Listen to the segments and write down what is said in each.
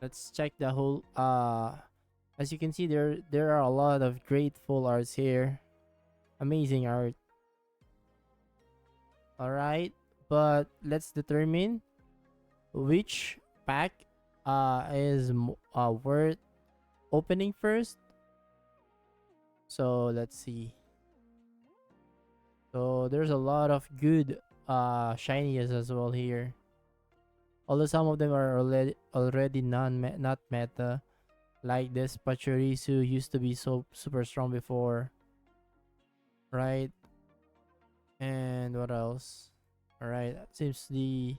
Let's check the whole as you can see, there are a lot of great full arts here. Amazing art. All right, but let's determine which pack is worth opening first. So let's see. So there's a lot of good shinies as well here. Although some of them are already not meta. Like this Pachirisu used to be so super strong before, right? And what else? All right, seems the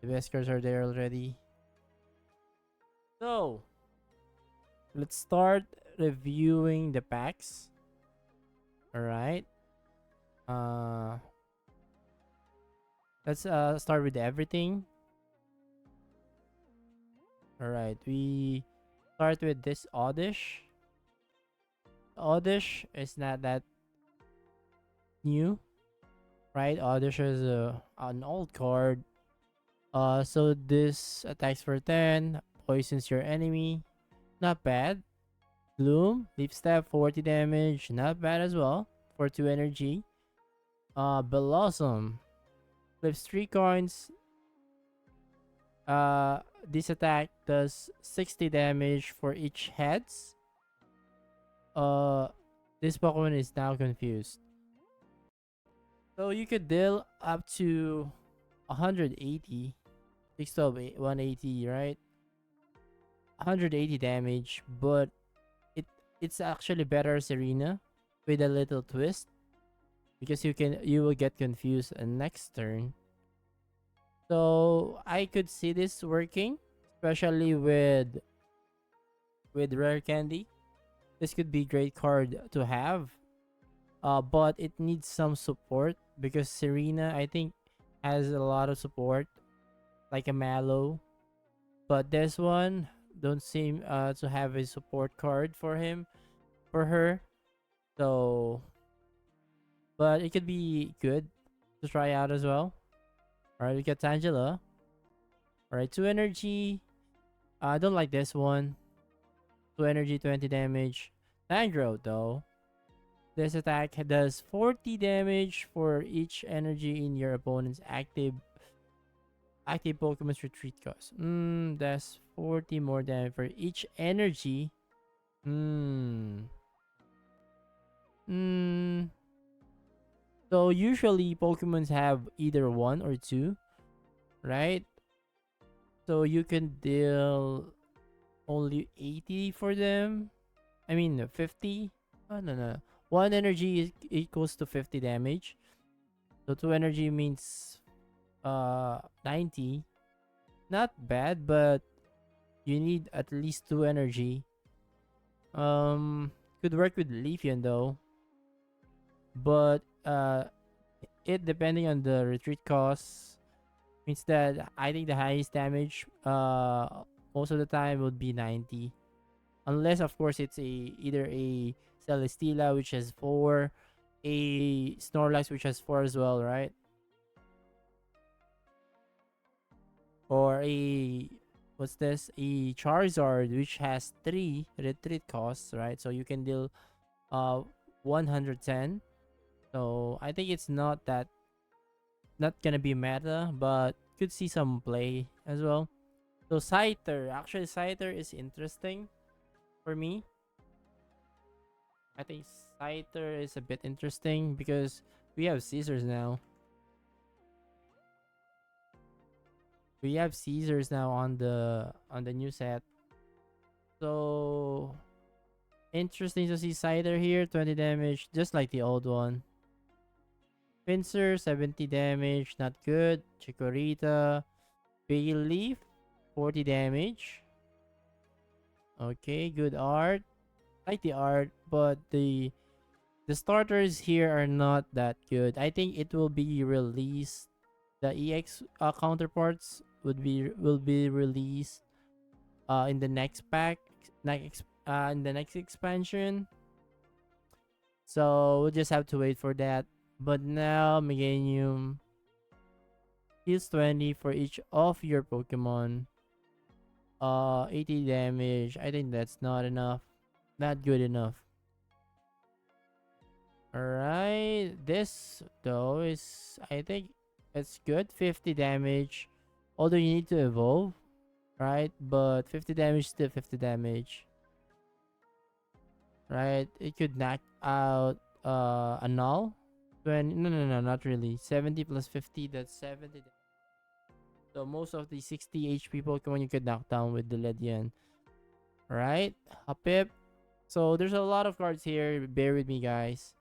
best cards are there already. So let's start reviewing the packs. All right. Uh, let's start with everything. All right, we start with this Oddish. Oddish is not that new, right? Oddish is an old card. So this attacks for 10, poisons your enemy. Not bad. Gloom, leaf step, 40 damage. Not bad as well. For 2 energy. Blossom. Flips 3 coins. This attack does 60 damage for each heads. Uh, this Pokemon is now confused. So you could deal up to 180. 180, right? 180 damage, but it's actually better Serena with a little twist because you will get confused next turn. So I could see this working, especially with rare candy. This could be great card to have. But it needs some support because Serena I think has a lot of support like a Mallow. But this one don't seem to have a support card for her. So but it could be good to try out as well. Alright, we got Tangela. Alright, 2 energy. I don't like this one. 2 energy, 20 damage. Tangro though. This attack does 40 damage for each energy in your opponent's active Pokemon's retreat cost. That's 40 more damage for each energy. Hmm. Hmm. So usually Pokemons have either one or two, right? So you can deal only 80 for them. I mean 50. Oh, no. One energy is equals to 50 damage. So two energy means 90. Not bad, but you need at least 2 energy. Could work with Leafeon though. But it depending on the retreat cost means that I think the highest damage most of the time would be 90. Unless of course it's either a Celesteela which has 4, a Snorlax which has 4 as well, right? Or a what's this? A Charizard which has 3 retreat costs, right? So you can deal uh 110. So I think it's not gonna be meta, but could see some play as well. So Scyther, actually Scyther is interesting for me. I think Scyther is a bit interesting because we have Caesars now. We have Caesars now on the new set. So interesting to see Scyther here, 20 damage, just like the old one. Pinsir, 70 damage, not good. Chikorita, Bayleaf, 40 damage. Okay, good art. Like the art, but the starters here are not that good. I think it will be released. The EX counterparts will be released in the next pack, in the next expansion. So we'll just have to wait for that. But now Meganium heals 20 for each of your Pokemon. 80 damage. I think that's not enough. Not good enough. Alright. This though is, I think it's good. 50 damage. Although you need to evolve, right? But 50 damage, still 50 damage. Right? It could knock out a null. 20, no, not really. 70 plus 50, that's 70. So most of the 60 HP Pokemon you could knock down with the Ledian. Right? A Pip. So there's a lot of cards here. Bear with me, guys.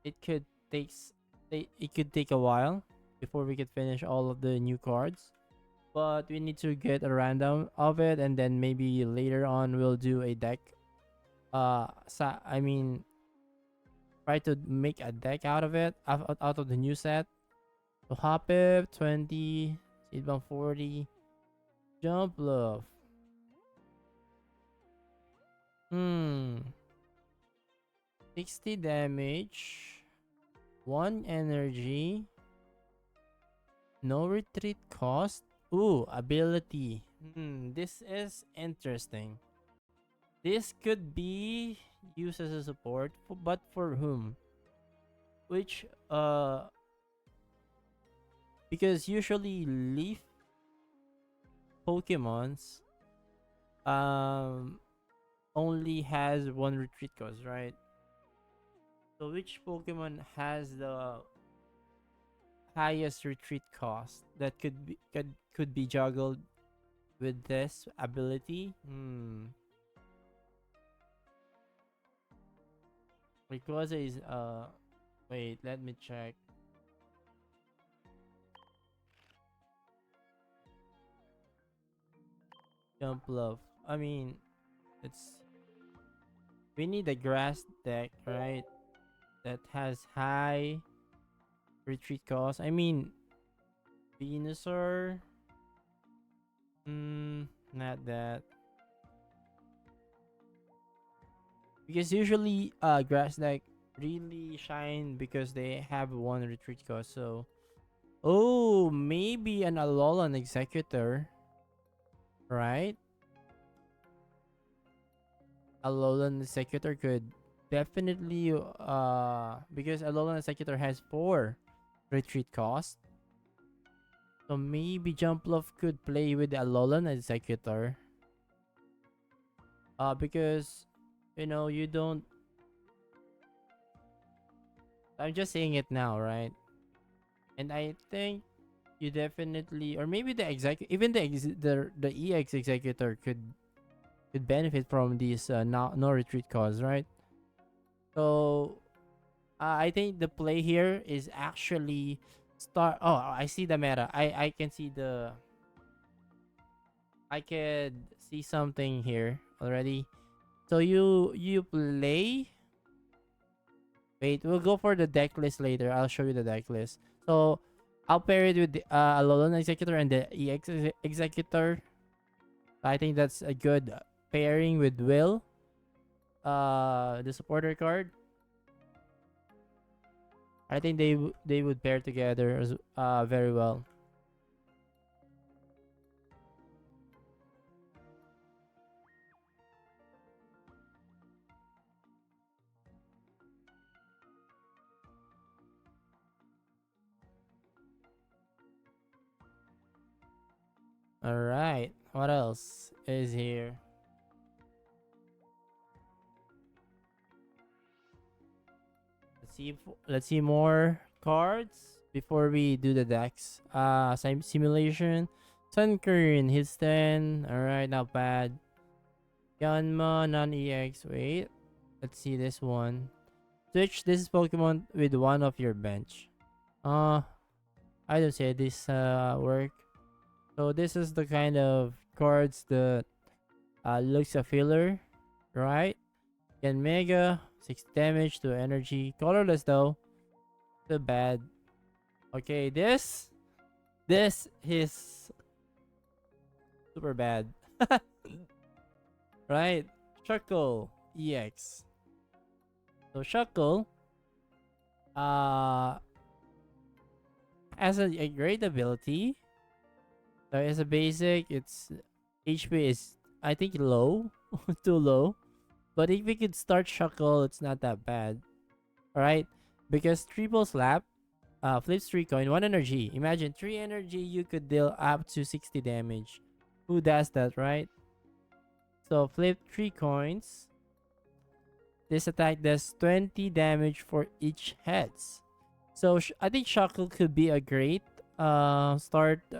It could takes it could take a while before we could finish all of the new cards. But we need to get a rundown of it, and then maybe later on we'll do a deck. I mean, try to make a deck out of it, out of the new set. So Hoppip 20, Seedbomb 40, Jump Love. 60 damage, 1 energy, no retreat cost. Ooh, ability. This is interesting. This could be used as a support, but for whom? Which because usually leaf Pokemons only has one retreat cost, right? So which Pokemon has the highest retreat cost that could be juggled with this ability? Because is wait, let me check. Jump Love. I mean, it's we need a grass deck, right? That has high retreat cost. I mean, Venusaur. Not that. Because usually grass deck really shine because they have one retreat cost. So oh, maybe an Alolan Executor, right? Alolan Executor could definitely because Alolan Executor has 4 retreat cost. So maybe Jumpluff could play with the Alolan Executor. Because you don't. I'm just saying it now, right? And I think you definitely, or maybe the even the EX Executor could benefit from this no retreat cause, right? So I think the play here is actually start. Oh, I see the meta. I could see something here already. So you play. Wait, we'll go for the deck list later. I'll show you the deck list. So I'll pair it with the Alolan Executor and the EX Executor. I think that's a good pairing with Will. The supporter card. I think they would pair together as very well. All right. What else is here? Let's see more cards before we do the decks. Simulation. Sunkern, his 10. All right, not bad. Yanma, non-EX. Wait. Let's see this one. Switch this Pokemon with one of your bench. I don't say this work. So this is the kind of cards that looks a filler, right? Can Mega, 6 damage to energy. Colorless though. Too bad. Okay, this is super bad. Right? Shuckle EX. So Shuckle uh has a great ability. So as a basic, its HP is I think low, too low. But if we could start Shuckle, it's not that bad. Alright? Because triple slap, flips 3 coin, 1 energy. Imagine 3 energy, you could deal up to 60 damage. Who does that, right? So flip 3 coins. This attack does 20 damage for each heads. So I think Shuckle could be a great starter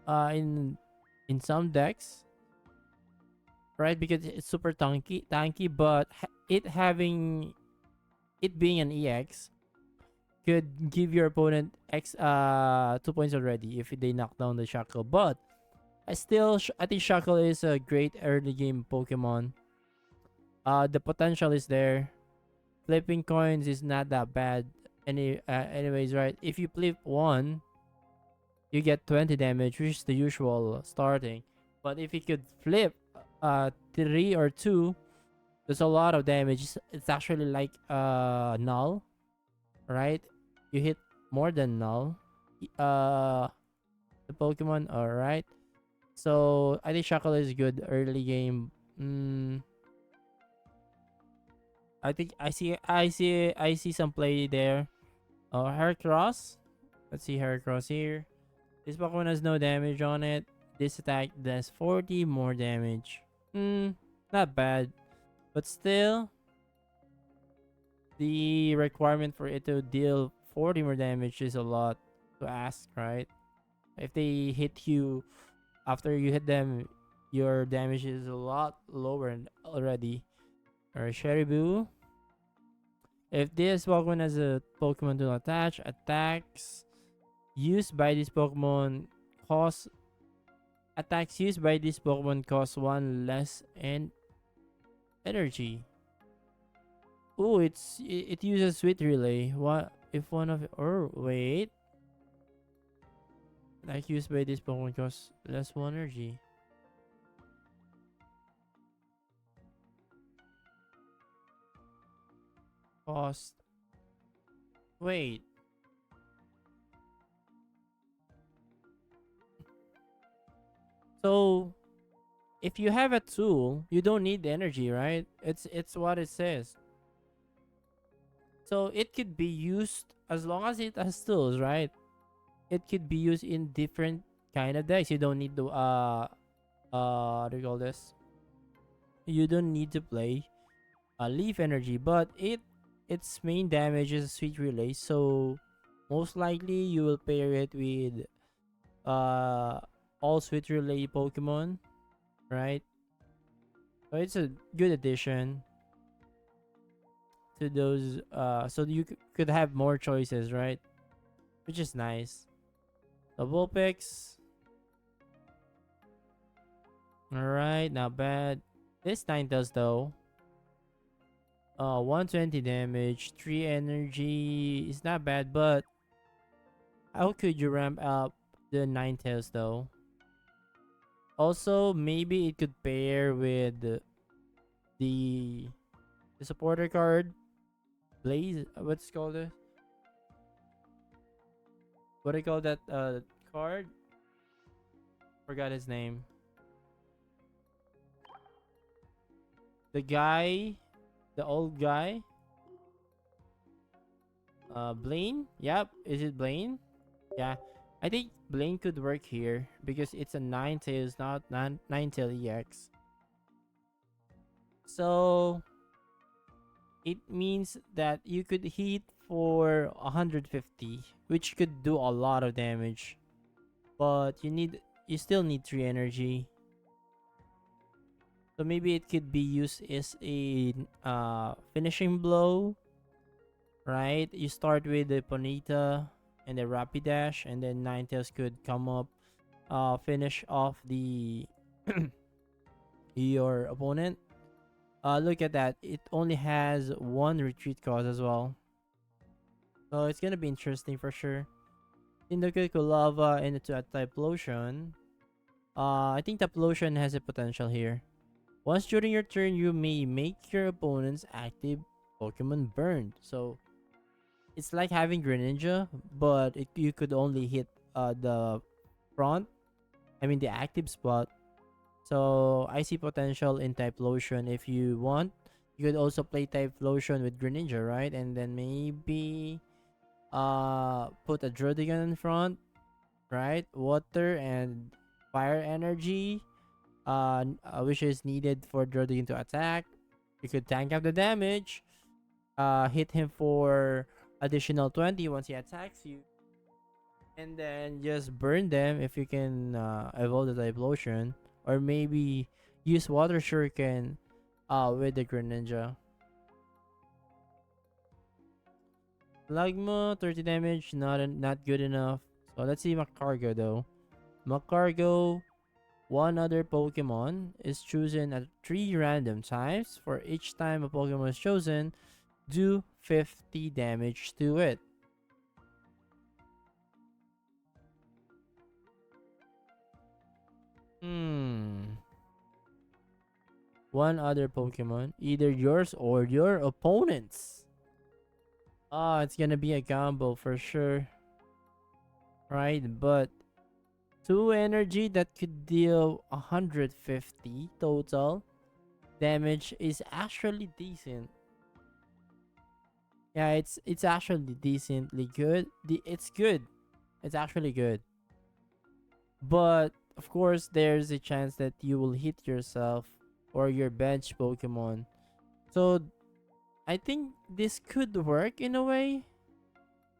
in some decks, right? Because it's super tanky, but it being an EX could give your opponent 2 points already if they knock down the Shackle. But I think Shackle is a great early game Pokemon. The potential is there. Flipping coins is not that bad. Anyways, right? If you flip one, you get 20 damage, which is the usual starting. But if you could flip three or two, there's a lot of damage. It's actually like null, right? You hit more than null. Uh, the Pokemon, alright. So I think Shackle is good early game. I think I see some play there. Heracross. Let's see Heracross here. This Pokemon has no damage on it. This attack does 40 more damage. Not bad. But still, the requirement for it to deal 40 more damage is a lot to ask, right? If they hit you after you hit them, your damage is a lot lower already. Or Boo. If this Pokemon has a Pokemon to attach, attacks used by this Pokemon cost attacks used by this Pokemon cost 1 less and energy. Oh, it uses Sweet Relay. What if one of wait, attack used by this Pokemon costs less 1 energy. Cost. Wait. So if you have a tool, you don't need the energy, right? It's what it says. So it could be used as long as it has tools, right? It could be used in different kind of decks. You don't need to what do you call this? You don't need to play leaf energy, but its main damage is Sweet Relay, so most likely you will pair it with uh all Sweet Relay Pokemon, right? So it's a good addition to those so you could have more choices, right? Which is nice. Double picks. Alright, not bad. This Ninetales though. 120 damage, 3 energy is not bad, but how could you ramp up the Ninetales though? Also, maybe it could pair with the supporter card. Blaze, what's it called? What do you call that card? Forgot his name. The guy, the old guy. Blaine? Yep, is it Blaine? Yeah. I think Blaine could work here because it's a Ninetales, not Ninetale EX. So it means that you could hit for 150, which could do a lot of damage. But you still need 3 energy. So maybe it could be used as a finishing blow, right? You start with the Ponyta and the Rapidash, and then Ninetales could come up, finish off the your opponent. Look at that. It only has 1 retreat cost as well. So it's gonna be interesting for sure. Cyndaquil, Lava, and it's a type Lotion. I think the Lotion has a potential here. Once during your turn, you may make your opponent's active Pokemon burned. So it's like having Greninja, but you could only hit the front. I mean the active spot. So I see potential in Typhlosion if you want. You could also play Typhlosion with Greninja, right? And then maybe put a Drodigan in front, right? Water and fire energy, which is needed for Drodigan to attack. You could tank up the damage, hit him for additional 20 once he attacks you, and then just burn them if you can evolve the Typhlosion, or maybe use Water Shuriken with the Greninja. Lagmo 30 damage, not good enough. So let's see Macargo though. Macargo, one other Pokemon is chosen at 3 random times. For each time a Pokemon is chosen, do 50 damage to it. Hmm. One other Pokemon, either yours or your opponent's. It's gonna be a combo for sure, right? But two energy that could deal 150 total damage is actually decent. Yeah, it's actually decently good. It's good. It's actually good. But of course, there's a chance that you will hit yourself or your bench Pokemon. So I think this could work in a way,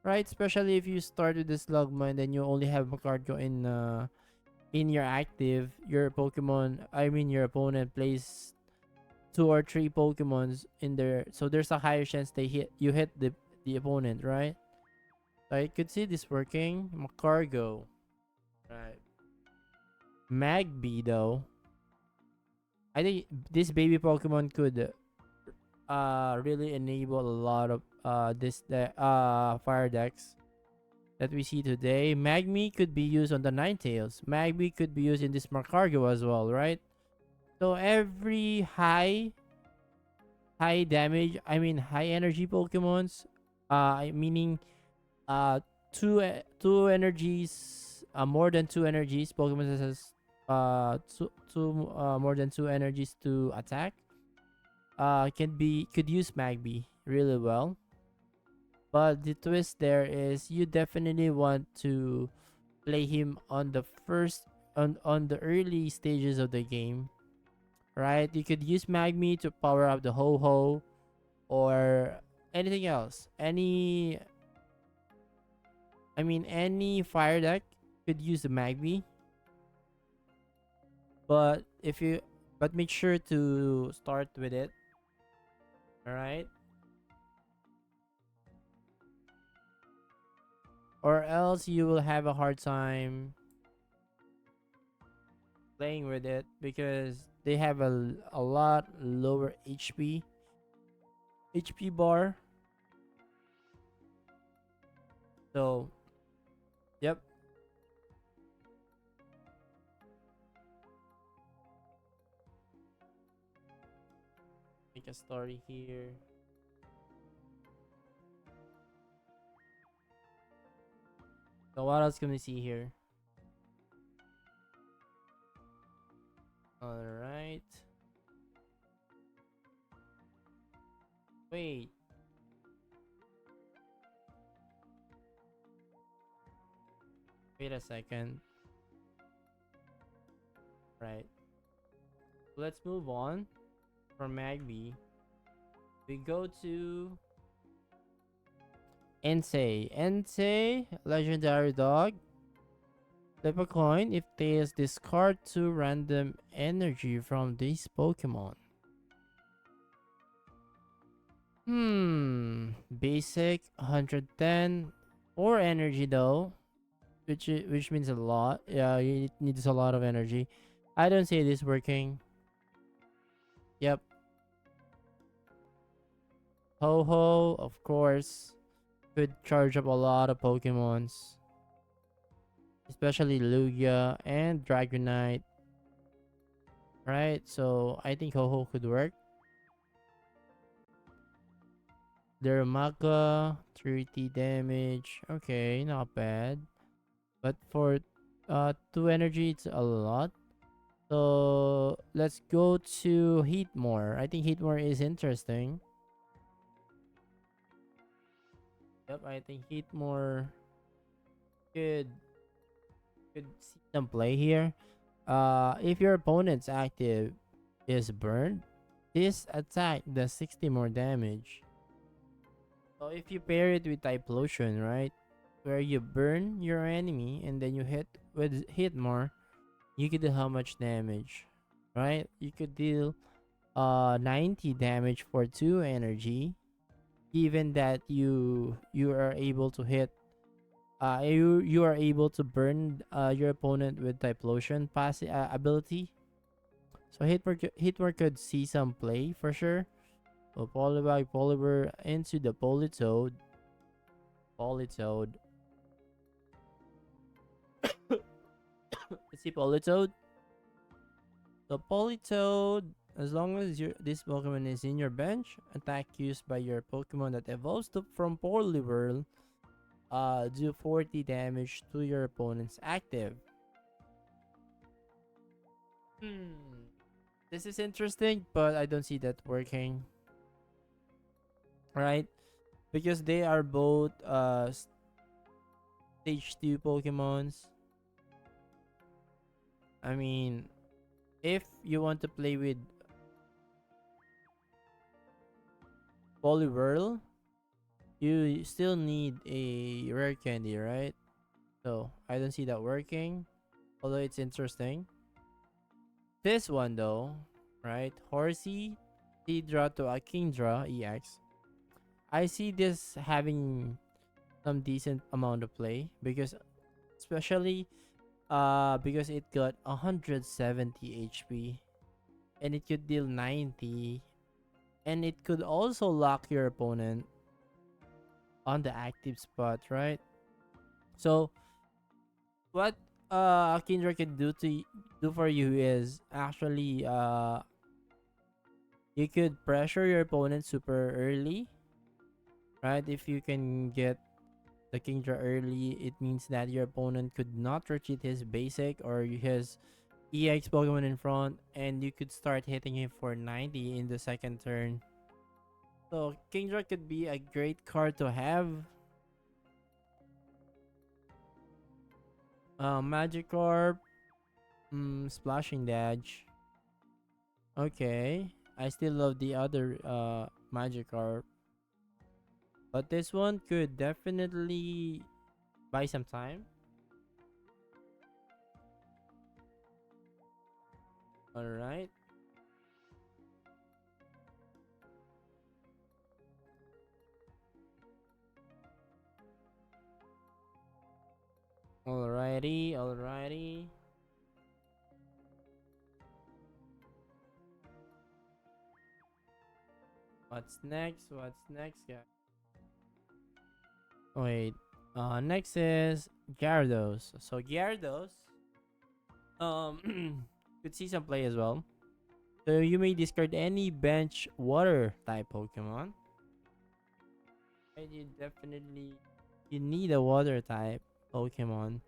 right? Especially if you start with the Slugma and then you only have Macargo in your active. Your Pokemon, I mean your opponent plays two or three Pokemons in there, so there's a higher chance you hit the opponent, right? So I could see this working. Macargo, right? Magby though, I think this baby Pokemon could really enable a lot of fire decks that we see today. Magby could be used on the Ninetales. Magby could be used in this Macargo as well, right? So every high damage, I mean high energy Pokemons, meaning two energies, more than two energies. Pokemon that has more than two energies to attack. Could use Magby really well. But the twist there is you definitely want to play him on the first on the early stages of the game, right? You could use Magmi to power up the Ho Ho or anything else. Any fire deck could use the Magby, but if you but make sure to start with it, all right? Or else you will have a hard time playing with it because they have a lot lower HP bar. So, yep, make a story here. So what else can we see here? All right. Wait. Wait a second. Right. Let's move on from Magby. We go to Entei. Entei, legendary dog. Flip a coin. If tails, discard two random energy from this Pokemon. Basic 110. 4 energy though. Which means a lot. Yeah, it needs a lot of energy. I don't see this working. Yep. Ho-Ho, of course, could charge up a lot of Pokemons, especially Lugia and Dragonite, right? So I think Ho-Ho could work. Dermaka, 30 damage. Okay, not bad. But for 2 energy, it's a lot. So let's go to Heatmore. I think Heatmore is interesting. Yep, I think Heatmore could could see some play here. If your opponent's active is burned, this attack does 60 more damage. So if you pair it with Typhlosion, right, where you burn your enemy and then you hit more, you could do how much damage, right? You could deal 90 damage for 2 energy, given that you are able to hit you are able to burn your opponent with Typhlosion passive ability. So Hitmore could see some play for sure. So Polybag, Polymer into the Politoed. Politoed. Let's see Politoed. So Politoed, as long as this Pokemon is in your bench, attack used by your Pokemon that evolves from Poliwhirl do 40 damage to your opponent's active. Hmm. This is interesting, but I don't see that working. Right? Because they are both stage 2 Pokemons. I mean, if you want to play with Poliwhirl, you still need a rare candy, right? So I don't see that working. Although it's interesting. This one though, right? Horsey, Seadra to a Kingdra EX. I see this having some decent amount of play because especially because it got 170 HP and it could deal 90 and it could also lock your opponent on the active spot, right? So what Kindra can do for you is actually you could pressure your opponent super early, right? If you can get the Kingdra early, it means that your opponent could not retreat his basic or his EX Pokemon in front, and you could start hitting him for 90 in the second turn. So Kingdra could be a great card to have. Magikarp, Splashing Dash. Okay, I still love the other Magikarp, but this one could definitely buy some time. All right. Alrighty, alrighty. What's next? What's next, guys? Wait. Next is Gyarados. So Gyarados, could see some play as well. So you may discard any bench water type Pokemon, and you need a water type Pokemon.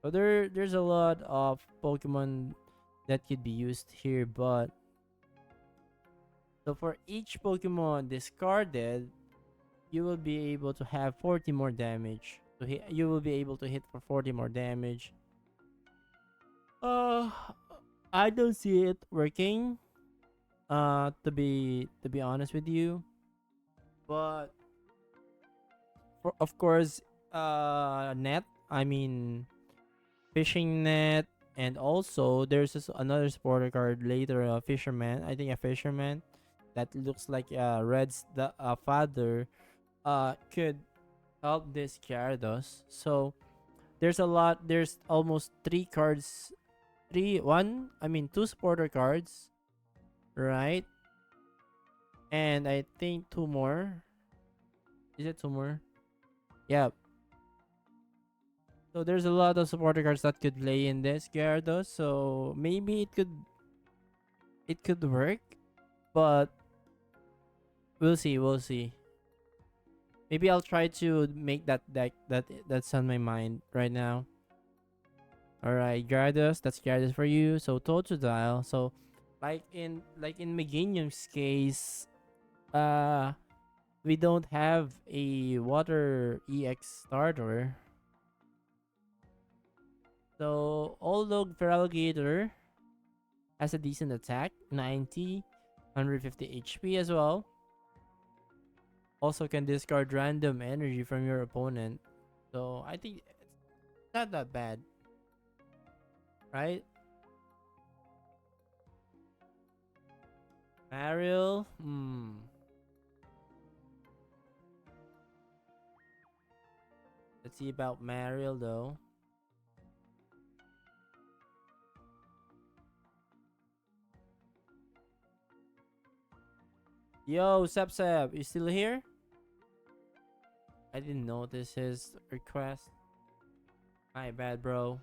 So there's a lot of Pokemon that could be used here, but so for each Pokemon discarded, you will be able to have 40 more damage. So you will be able to hit for 40 more damage. Uh, I don't see it working. To be honest with you, but of course, net. I mean, fishing net, and also there's another supporter card later. A fisherman. I think a fisherman that looks like Red's the father. Could help this Gyarados. So there's a lot. There's almost three cards. Two supporter cards, right? And I think two more. Is it two more? Yeah. So there's a lot of supporter cards that could play in this Gyarados. So maybe it could work, but we'll see. We'll see. Maybe I'll try to make that deck that's on my mind right now. All right, Gyarados, that's Gyarados for you. So Totodile. So like in Meganium's case, uh we don't have a water EX starter. So although Feraligatr has a decent attack, 90, 150 HP as well. Also can discard random energy from your opponent. So I think it's not that bad, right? Mariel, let's see about Mariel though. Yo, Sep, you still here? I didn't notice his request. My bad, bro.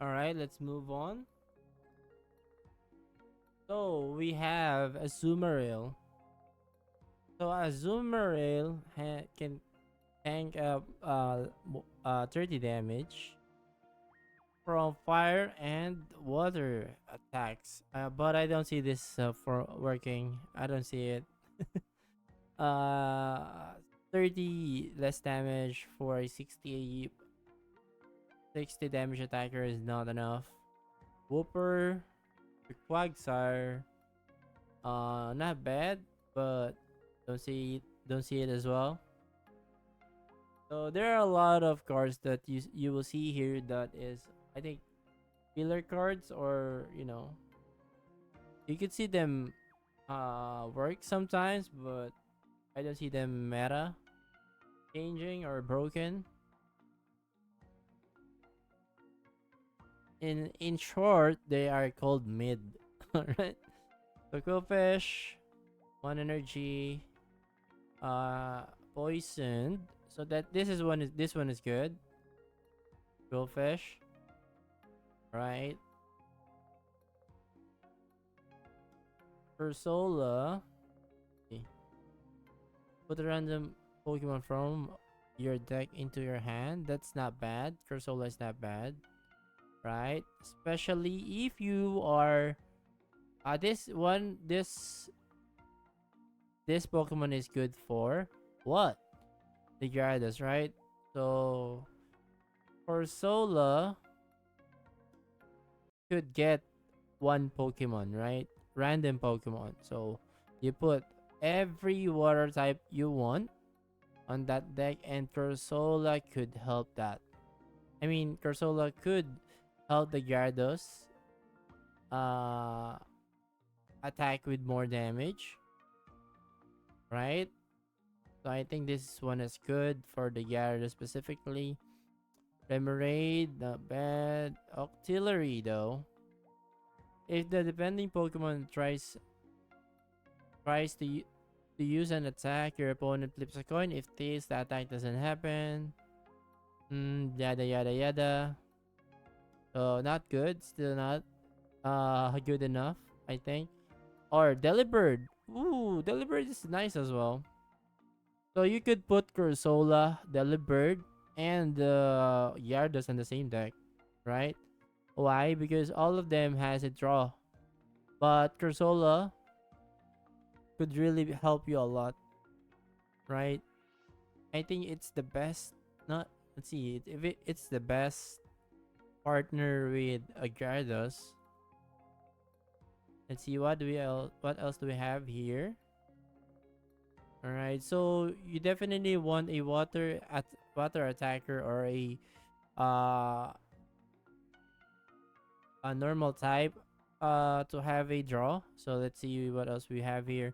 All right, let's move on. So we have a Azumarill. So Azumarill can tank up 30 damage from fire and water attacks. But I don't see this for working. I don't see it. uh 30 less damage for a 60 damage attacker is not enough. Whooper, Quagsire, not bad, but don't see it as well. So there are a lot of cards that you will see here that is, I think, filler cards, or you could see them work sometimes, but I don't see them meta changing or broken. In short, they are called mid. Alright. So Quillfish, one energy, poisoned. So that this one is good. Quillfish. Right. Ursola. Okay. Put a random Pokemon from your deck into your hand. That's not bad. Cursola is not bad. Right? Especially if you are this Pokemon is good for what? The Gyarados, right? So Cursola could get one Pokemon, right? Random Pokemon. So you put every water type you want on that deck, and Cursola could help that. I mean, Cursola could help the Gyarados uh attack with more damage, right? So I think this one is good for the Gyarados specifically. Remoraid, not bad. Octillery though. If the depending Pokemon tries to use an attack, your opponent flips a coin. If the attack doesn't happen, yada yada yada. So not good, still not good enough, I think. Or Delibird. Ooh, Delibird is nice as well. So you could put Cursola, Delibird, and Gyarados on the same deck, right? Why? Because all of them has a draw, but Cursola could really help you a lot, right? I think it's the best. Not let's see if it's the best partner with a Gyarados. Let's see what else do we have here. All right, so you definitely want a water attacker or uh a normal type to have a draw. So let's see what else we have here.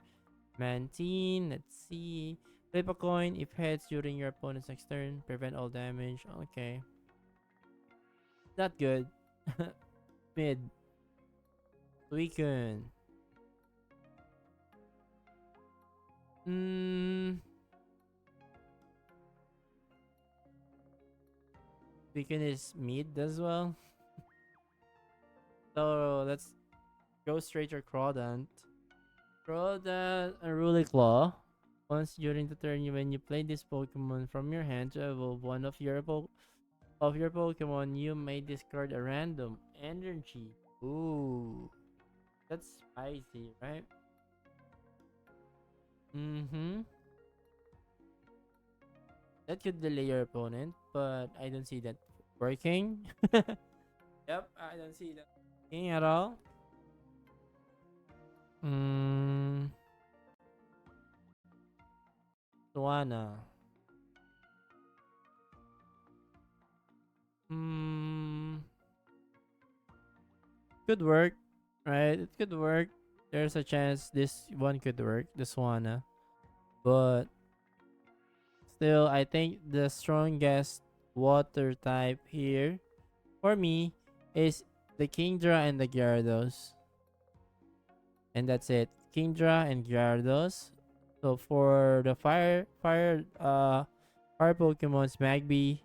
Mantine, let's see. Flip a coin if heads during your opponent's next turn. Prevent all damage. Okay. Not good. Mid. Weaken. Hmm. Weaken is mid as well. So let's go straight to Crawdant. Crawdant Unruly Claw. Once during the turn when you play this Pokemon from your hand to evolve one of your Pokemon, you may discard a random energy. Ooh, that's spicy, right? Mm-hmm. That could delay your opponent, but I don't see that working. Yep, I don't see that working at all. Mm, Tuana. Hmm, could work, right? It could work. There's a chance this one could work, the Swana. But still, I think the strongest water type here for me is the Kingdra and the Gyarados. And that's it. Kingdra and Gyarados. So for the fire Pokemons, Magby,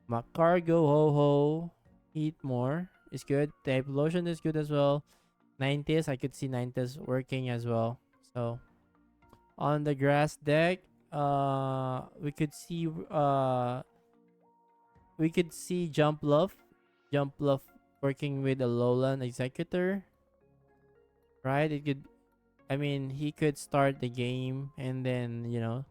Macargo, Ho-Ho, Heatmore is good. The Evolution is good as well. Ninetales, I could see Ninetales working as well. So on the grass deck, we could see Jump Bluff working with a Lowland Executor, right? It could, I mean, he could start the game and then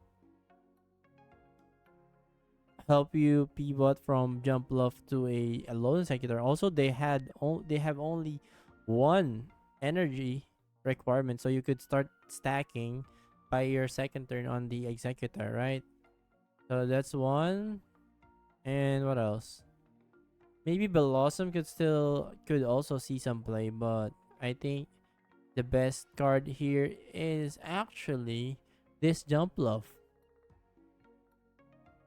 help you pivot from Jump Bluff to a Lowland Executor. Also, they have only one energy requirement, so you could start stacking by your second turn on the Executor, right? So that's one. And what else? Maybe Blossom could also see some play, but I think the best card here is actually this Jump Bluff.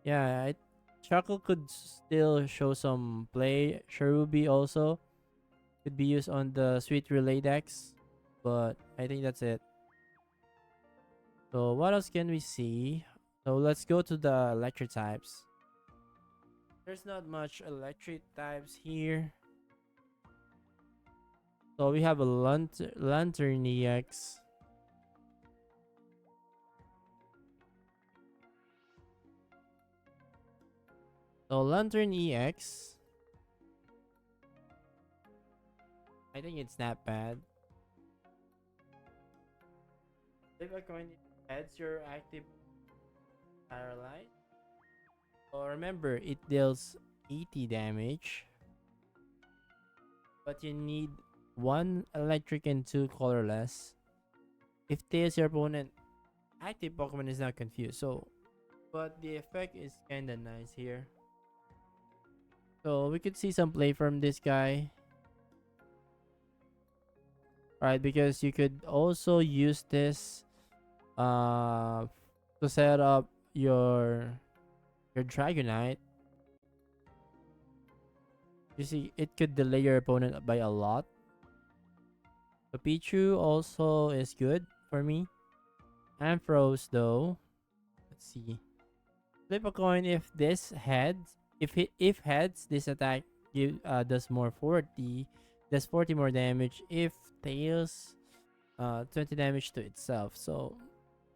Yeah, Chuckle could still show some play. Cherubi also could be used on the Sweet Relay decks, but I think that's it. So what else can we see? So let's go to the electric types. There's not much electric types here. So we have a Lantern EX. So Lantern EX, I think it's not bad. Flip a coin adds your active paralyze. So remember, it deals 80 damage, but you need one electric and two colorless. If tails your opponent, active Pokemon is not confused. So, but the effect is kinda nice here. So we could see some play from this guy, right? Because you could also use this uh to set up your Dragonite. You see, it could delay your opponent by a lot. So Pichu also is good for me. Ampharos though, let's see. Flip a coin if this heads. If heads, this attack does more 40, does 40 more damage. If tails, 20 damage to itself. So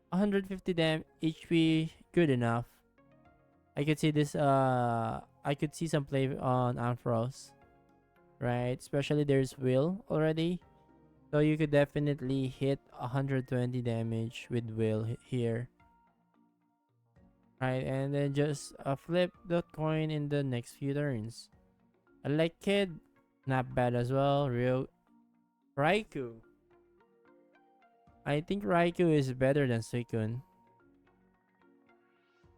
150 HP, good enough. I could see this. I could see some play on Ampharos, right? Especially there's Will already, so you could definitely hit 120 damage with Will here, right? And then just flip the coin in the next few turns. I like Kid, not bad as well. Real Raikou. I think Raikou is better than Suicune,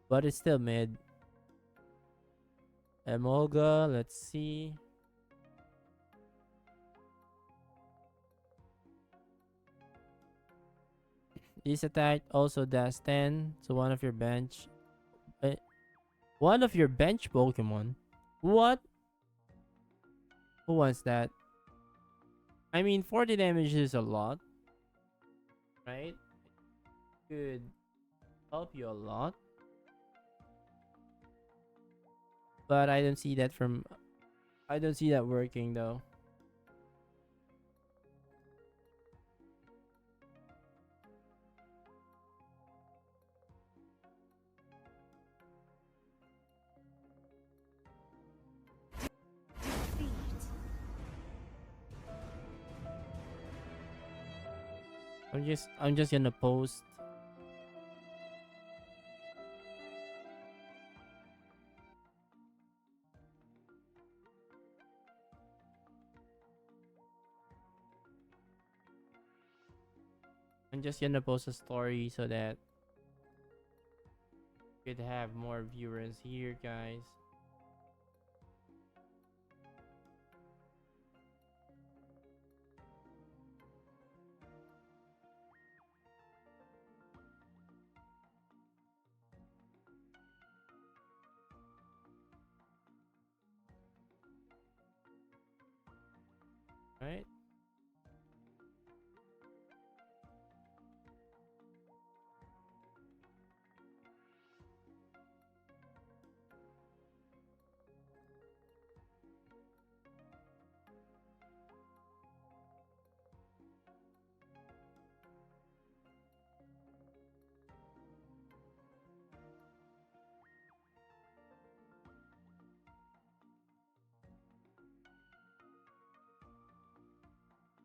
but it's still mid. Emolga, let's see. This attack also does 10 to one of your bench. Uh, one of your bench Pokemon? What? Who wants that? I mean, 40 damage is a lot, right? Could help you a lot, but I don't see that from. I don't see that working though. I'm just gonna post. I'm just gonna post a story so that we could have more viewers here, guys. Right?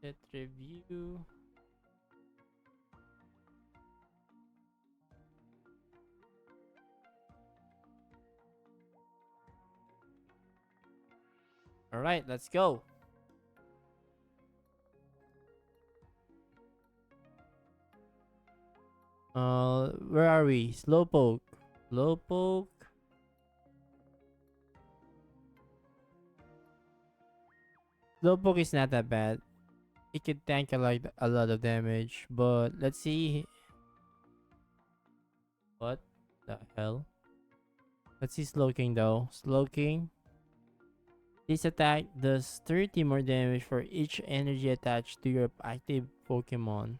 Set review. All right, let's go. Where are we? Slowpoke. Slowpoke. Slowpoke is not that bad. It could tank a lot of damage, but let's see. What the hell? Let's see Slowking though. Slowking. This attack does 30 more damage for each energy attached to your active Pokemon.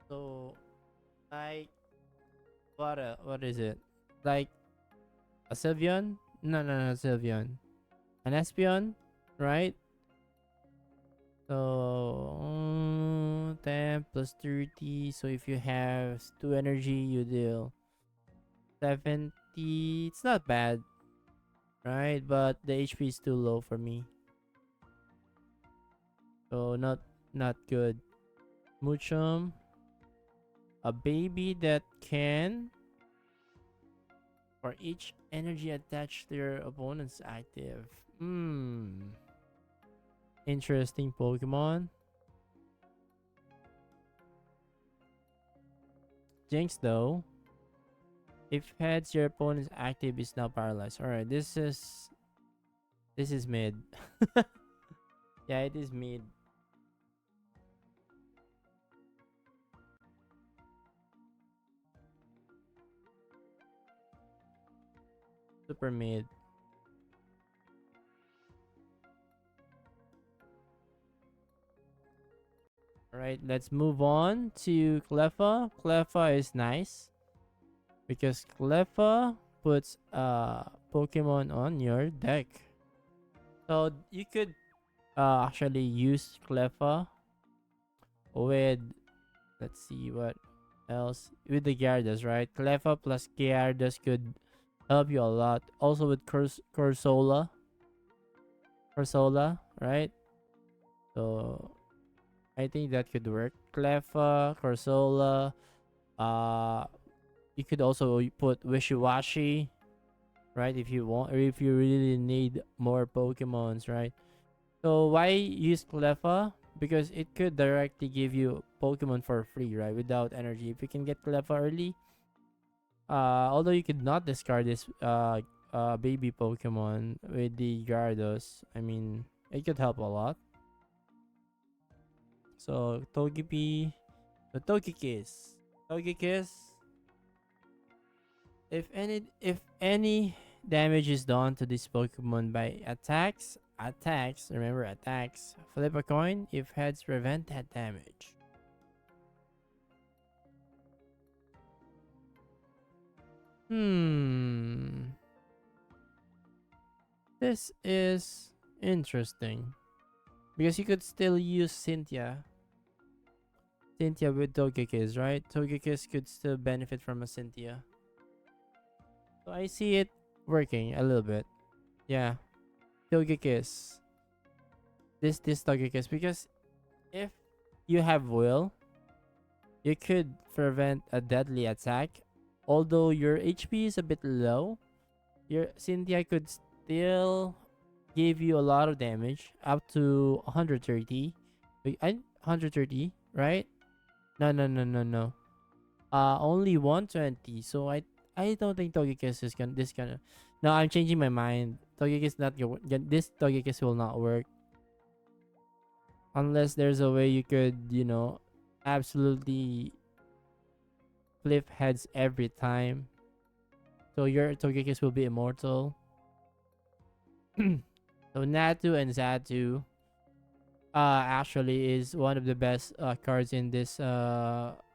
So, like, what is it? Like a Sylveon? No, Sylveon. An Espeon, right? So, 10 plus 30. So if you have 2 energy, you deal 70. It's not bad, right? But the HP is too low for me. So not good. Muchum, a baby that can for each energy attached to your opponent's active. Interesting Pokemon. Jinx though. If heads, your opponent's active is now paralyzed. Alright, this is mid. Yeah, it is mid. Super mid. Alright, let's move on to Cleffa. Cleffa is nice because Cleffa puts Pokemon on your deck. So you could actually use Cleffa with, let's see what else, with the Gyarados, right? Cleffa plus Gyarados could help you a lot. Also with Corsola, right? So I think that could work. Cleffa, Corsola. Uh, you could also put Wishiwashi, right? If you want, or if you really need more Pokemons, right? So why use Cleffa? Because it could directly give you Pokemon for free, right? Without energy. If you can get Cleffa early, although you could not discard this baby Pokemon with the Gyarados, I mean, it could help a lot. So Togepi, the Togekiss. If any damage is done to this Pokemon by attacks, remember attacks, flip a coin. If heads, prevent that damage. Hmm. This is interesting because you could still use Cynthia with Togekiss, right? Togekiss could still benefit from a Cynthia. So I see it working a little bit. Yeah, Togekiss. This Togekiss, because if you have will, you could prevent a deadly attack. Although your HP is a bit low, your Cynthia could still give you a lot of damage, up to 130. Wait, 130, right? No, no, no, no, no. Only 120. So I don't think Togekiss is gonna this gonna. No, I'm changing my mind. Togekiss not gonna. This Togekiss will not work unless there's a way you could, absolutely flip heads every time. So your Togekiss will be immortal. So Natu and Zatu actually is one of the best cards in this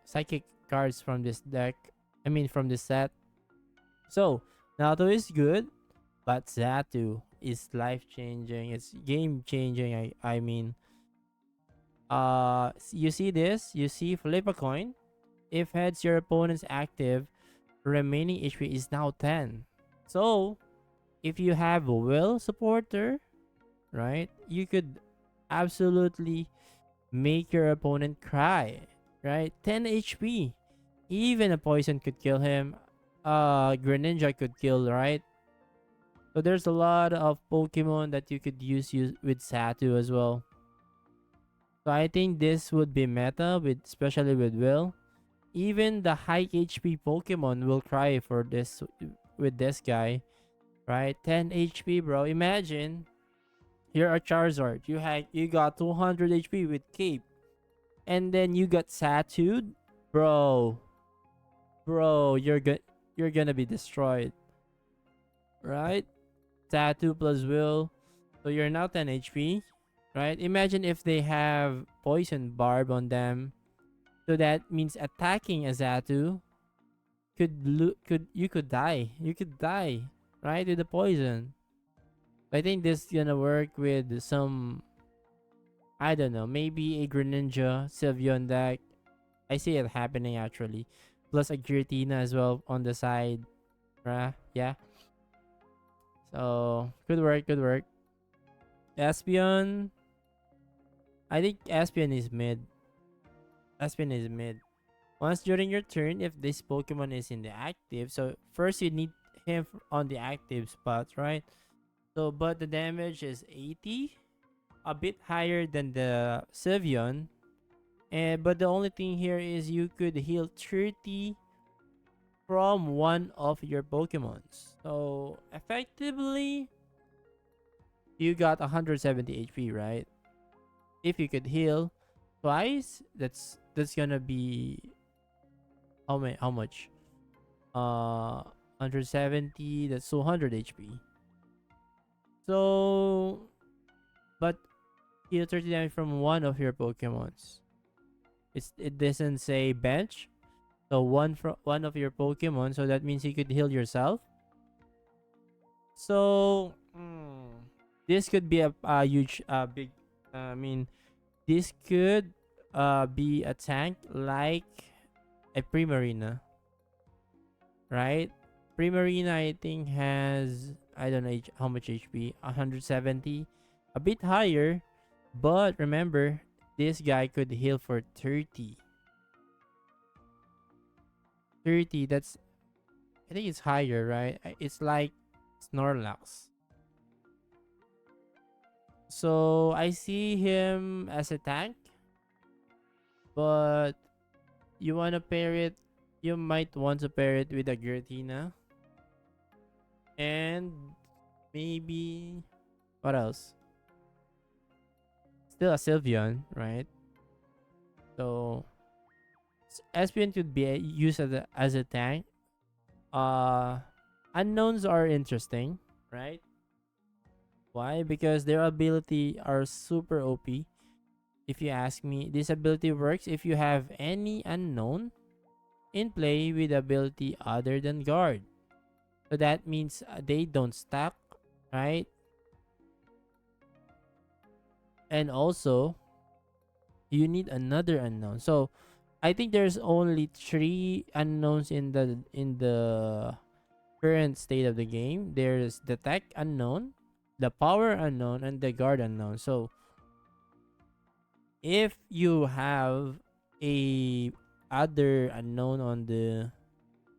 psychic cards from this deck. I mean from this set. So Natu is good, but Zatu is life changing. It's game changing. I mean, you see this? You see flip a coin. If heads, your opponent's active remaining HP is now 10. So if you have a will supporter, right, you could absolutely make your opponent cry, right? 10 HP. Even a poison could kill him. Greninja could kill, right? So there's a lot of Pokemon that you could use with Satu as well. So I think this would be meta, with especially with Will. Even the high HP Pokemon will cry for this with this guy, right? 10 HP, bro. Imagine you're a Charizard. You got 200 HP with Cape, and then you got Satu, bro. Bro, you're gonna be destroyed, right? Satu plus Will, so you're now 10 HP, right? Imagine if they have Poison Barb on them, so that means attacking a Zatu could die. You could die, right, with the poison. I think this gonna work with some, I don't know, maybe a Greninja Sylveon deck. I see it happening actually. Plus a Giratina as well on the side. Yeah. So good work, good work. Espion. I think Espion is mid. Espion is mid. Once during your turn, if this Pokemon is in the active, so first you need him on the active spot, right? So, but the damage is 80, a bit higher than the Sylveon. And but the only thing here is you could heal 30 from one of your Pokemons. So effectively, you got 170 HP, right? If you could heal twice, that's gonna be how much? 170. That's 200 HP. So, but heal 30 damage from one of your Pokemons. It doesn't say bench. So one of your Pokemon. So that means you could heal yourself. So this could be a huge, big. I mean, this could be a tank like a Primarina, right? Primarina, I think, has, I don't know how much HP, 170, a bit higher. But remember, this guy could heal for 30. 30, that's, I think it's higher, right? It's like Snorlax. So I see him as a tank, but you want to pair it, you might want to pair it with a Giratina. And maybe, what else? Still a Sylveon, right? So Espeon could be used as a tank. Uh, Unknowns are interesting, right? Why? Because their ability are super OP. If you ask me, this ability works if you have any unknown in play with ability other than guard. So that means they don't stack, right? And also, you need another unknown. So I think there's only three unknowns in the current state of the game. There's the tech unknown, the power unknown, and the guard unknown. So if you have a other unknown on the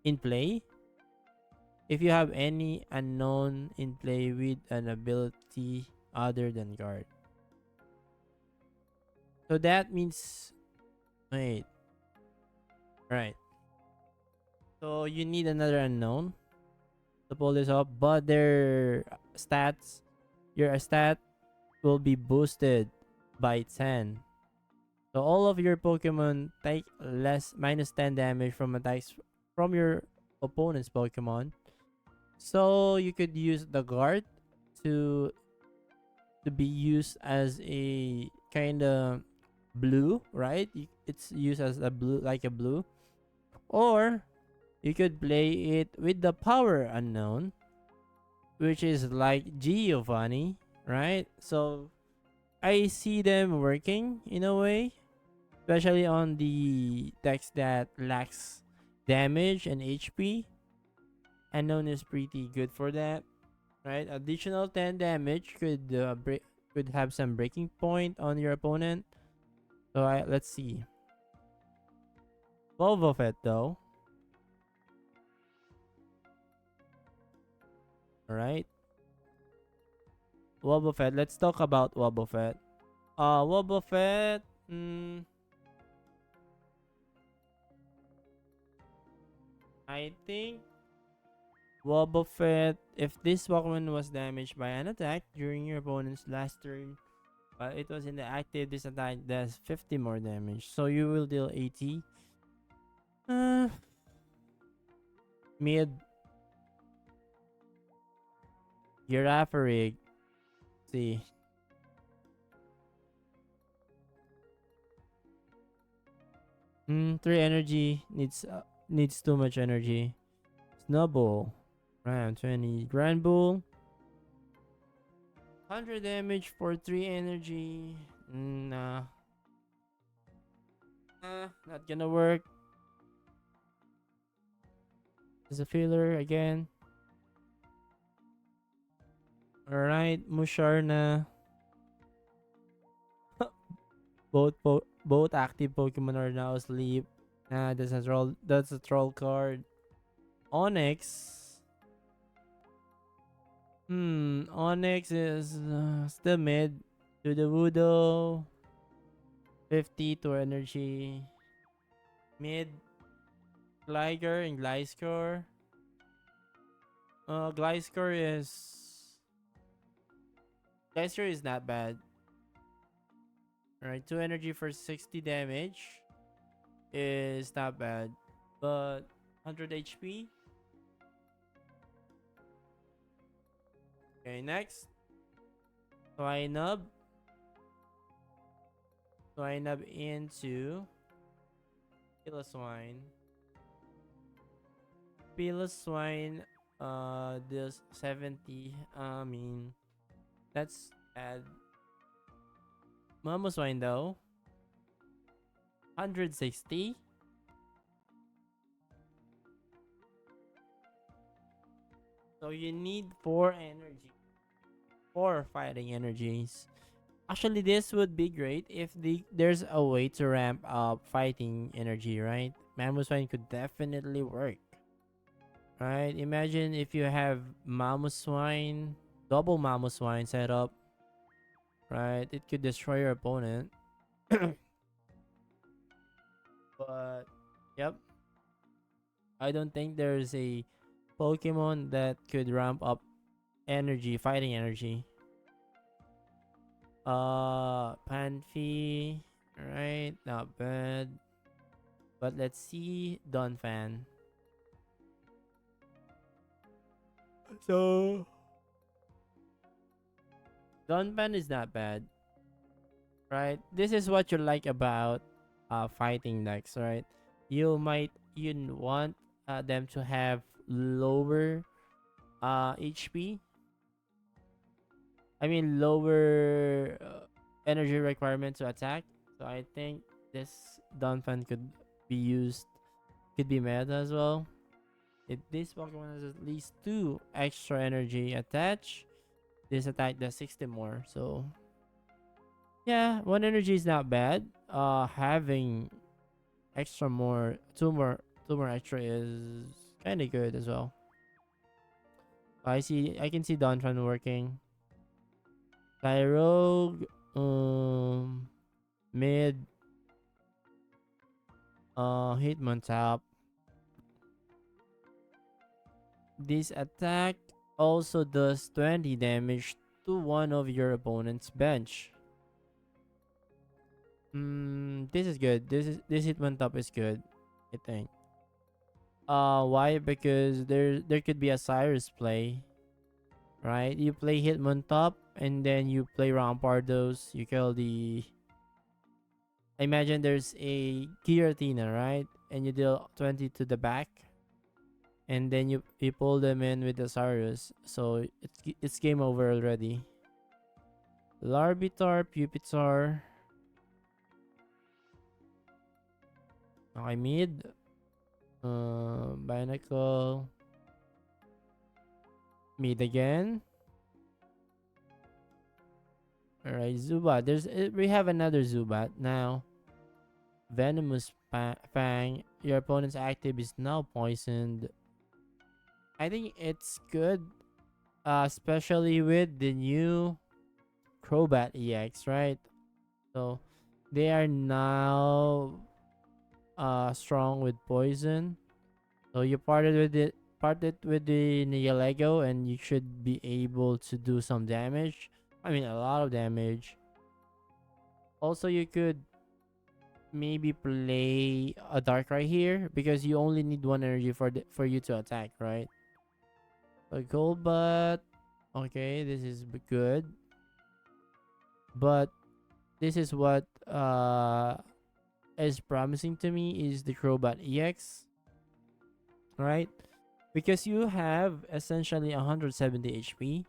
in play, if you have any unknown in play with an ability other than guard, so that means, wait, right, so you need another unknown to pull this up, but their stats, your stat will be boosted by 10. So all of your Pokemon take less minus 10 damage from attacks from your opponent's Pokemon. So you could use the guard to be used as a kind of blue, right? It's used as a blue, like a blue. Or you could play it with the power unknown, which is like Giovanni, right? So I see them working in a way, especially on the decks that lacks damage and HP. Unknown is pretty good for that, right? Additional 10 damage could have some breaking point on your opponent. So let's see. 12 of it though. All right. Wobbuffet. Let's talk about Wobbuffet. Wobbuffet. I think Wobbuffet, if this Pokemon was damaged by an attack during your opponent's last turn, but it was in the active, this attack does 50 more damage. So you will deal 80. Uh, Mid Girafarig. See. 3 energy needs too much energy. Snubbull. Round 20. Grand Bull. 100 damage for 3 energy. Nah. Not gonna work. There's a filler again. Alright, Musharna. Both active Pokemon are now asleep. That's a troll. That's a troll card. Onyx. Onyx is still mid. To the Wudo. 50 to energy. Mid. Gligar and Gliscor. Gliscor is not bad. Alright, 2 energy for 60 damage is not bad. But 100 HP. Okay, next. Swinub. Swinub into Piloswine. Piloswine deals 70. I mean, that's bad. Mamoswine though. 160. So you need four energy, four fighting energies. Actually, this would be great if there's a way to ramp up fighting energy, right? Mammoth could definitely work, right? Imagine if you have Mammoth Swine, double Mammoth Swine set up, right? It could destroy your opponent. But, yep, I don't think there's a Pokemon that could ramp up energy, fighting energy. Panphy, right? Not bad. But let's see Donphan. So Donphan is not bad, right? This is what you like about fighting decks, right? You want them to have lower HP. I mean lower energy requirement to attack. So I think this Donphan could be used, could be meta as well. If this Pokemon has at least 2 extra energy attached, this attack does 60 more. So yeah, 1 energy is not bad. Having extra more, 2 more extra is kind of good as well. I can see Donphan working. Tyrogue, mid, Hitmontop. This attack also does 20 damage to one of your opponent's bench. This is good. This Hitmontop is good, I think. Why? Because there could be a Cyrus play, right? You play Hitmontop and then you play Rampardos. You kill the. Imagine there's a Giratina, right? And you deal 20 to the back, and then you pull them in with the Cyrus. So it's game over already. Larvitar, Pupitar. Okay, mid. Binacle. Mid again. Alright, Zubat. We have another Zubat now. Venomous Fang. Your opponent's active is now poisoned. I think it's good, especially with the new Crobat EX, right? So they are now strong with poison. So you parted with the Nihilego, and you should be able to do some damage. I mean, a lot of damage. Also, you could maybe play a Darkrai here because you only need 1 energy for you to attack, right? A Golbat. Okay, this is good. But this is what is promising to me is the Crobat EX, right? Because you have essentially 170 HP,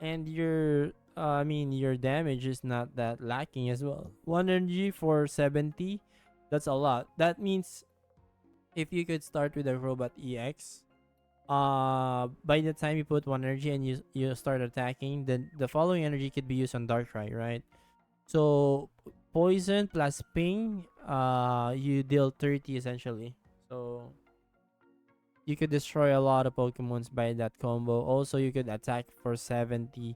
and your damage is not that lacking as well. 1 energy for 70, that's a lot. That means if you could start with a Crobat EX, by the time you put 1 energy and you start attacking, then the following energy could be used on Darkrai, right? So poison plus ping, you deal 30 essentially. So you could destroy a lot of Pokemons by that combo. Also, you could attack for 70.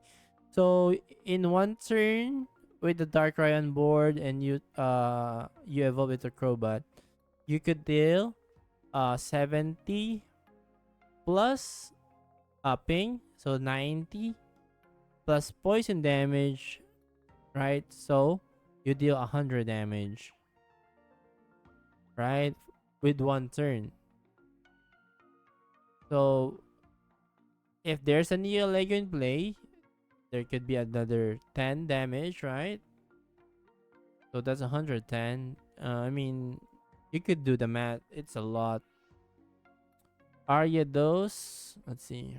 So in one turn with the Darkrai on board, and you evolve with a Crobat, you could deal 70 plus ping, so 90 plus poison damage, right? So you deal 100 damage, right? With one turn. So if there's a Neo Lego in play, there could be another 10 damage, right? So that's 110. You could do the math. It's a lot. Ariados, let's see.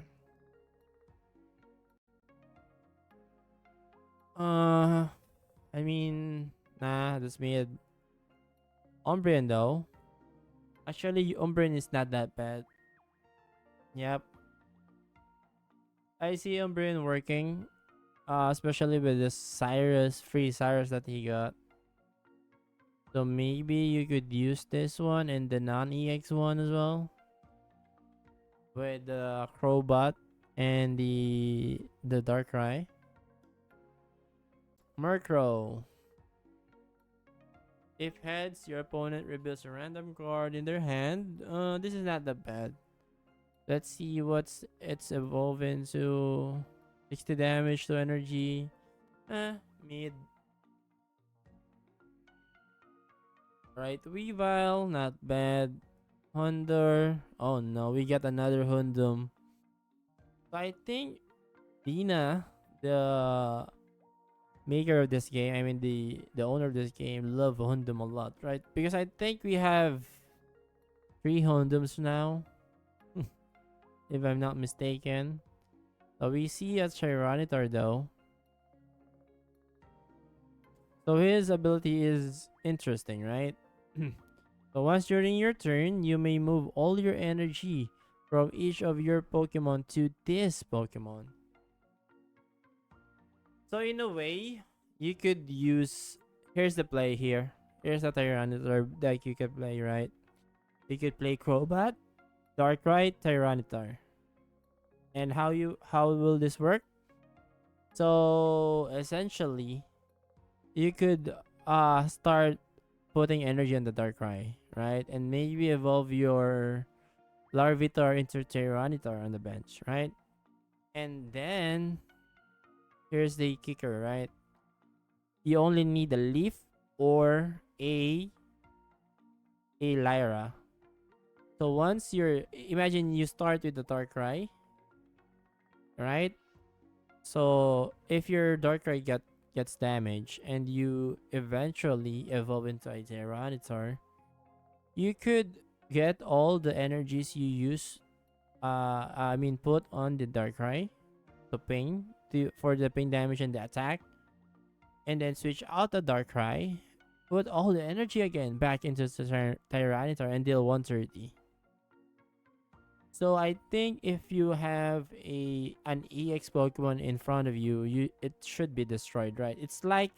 Uh, I mean, nah, that's mid. Umbreon though. Actually, Umbreon is not that bad. Yep. I see Umbreon working, especially with the Cyrus, free Cyrus that he got. So maybe you could use this one and the non-EX one as well with the Crowbot and the Darkrai. Murkrow. If heads, your opponent reveals a random card in their hand. This is not that bad. Let's see what's it's evolving to. 60 damage to energy. Mid. Right, Weavile, not bad. Honda. Oh no, we got another Hundum. So I think Dina, the maker of this game, I mean the owner of this game, love Hundum a lot, right? Because I think we have three Hundums now, if I'm not mistaken. So we see a Tyranitar though. So his ability is interesting, right? So once during your turn, you may move all your energy from each of your Pokemon to this Pokemon. So in a way, you could use. Here's the play here. Here's a Tyranitar deck you could play, right? You could play Crobat, Darkrai, Tyranitar. And how will this work? So essentially, you could start putting energy on the Darkrai, right? And maybe evolve your Larvitar into Tyranitar on the bench, right? And then here's the kicker, right? You only need a leaf or a Lyra. So once you're imagine you start with the Darkrai, right? So if your Darkrai gets damaged and you eventually evolve into a Tyranitar, you could get all the energies you use. I mean, put on the Darkrai to ping for the ping damage and the attack, and then switch out the Darkrai, put all the energy again back into the Tyranitar and deal 130. So I think if you have an EX Pokemon in front of you, it should be destroyed, right? It's like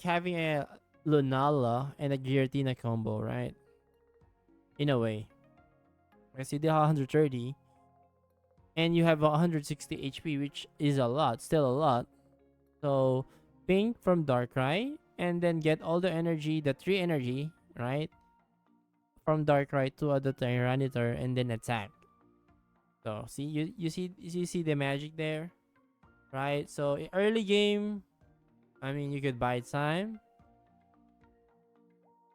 having a Lunala and a Giratina combo, right? In a way. Because you deal 130 and you have 160 HP, which is a lot, still a lot. So ping from Darkrai and then get all the energy, the 3 energy, right? From Darkrai to other Tyranitar and then attack. So see you see the magic there, right? So early game, I mean you could buy time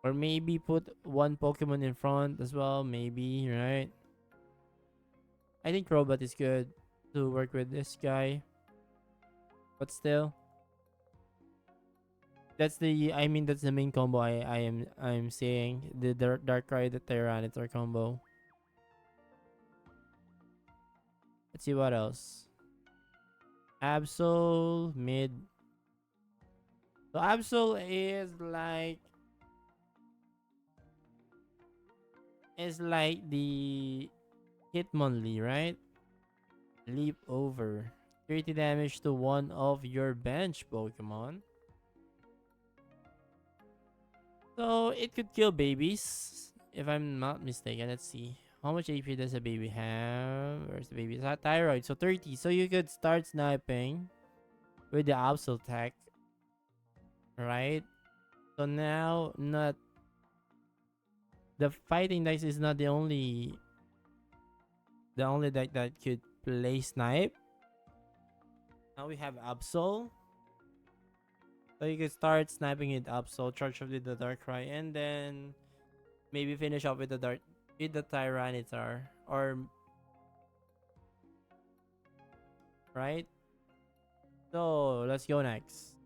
or maybe put one Pokemon in front as well, maybe, right? I think Robot is good to work with this guy, but still, that's the main combo I'm saying the Darkrai the Tyranitar combo. Let's see what else. Absol mid. So Absol is like the Hitmonlee, right? Leap over. 30 damage to one of your bench Pokemon. So it could kill babies, if I'm not mistaken. Let's see. How much HP does a baby have? Where's the baby? It's not thyroid, so 30. So you could start sniping with the Absol tech, right? So now, not the fighting dice is not the only deck that could play snipe. Now we have Absol. So you could start sniping it Absol, charge up with the Darkrai, and then maybe finish off with the Tyranitar. Or right? So let's go next.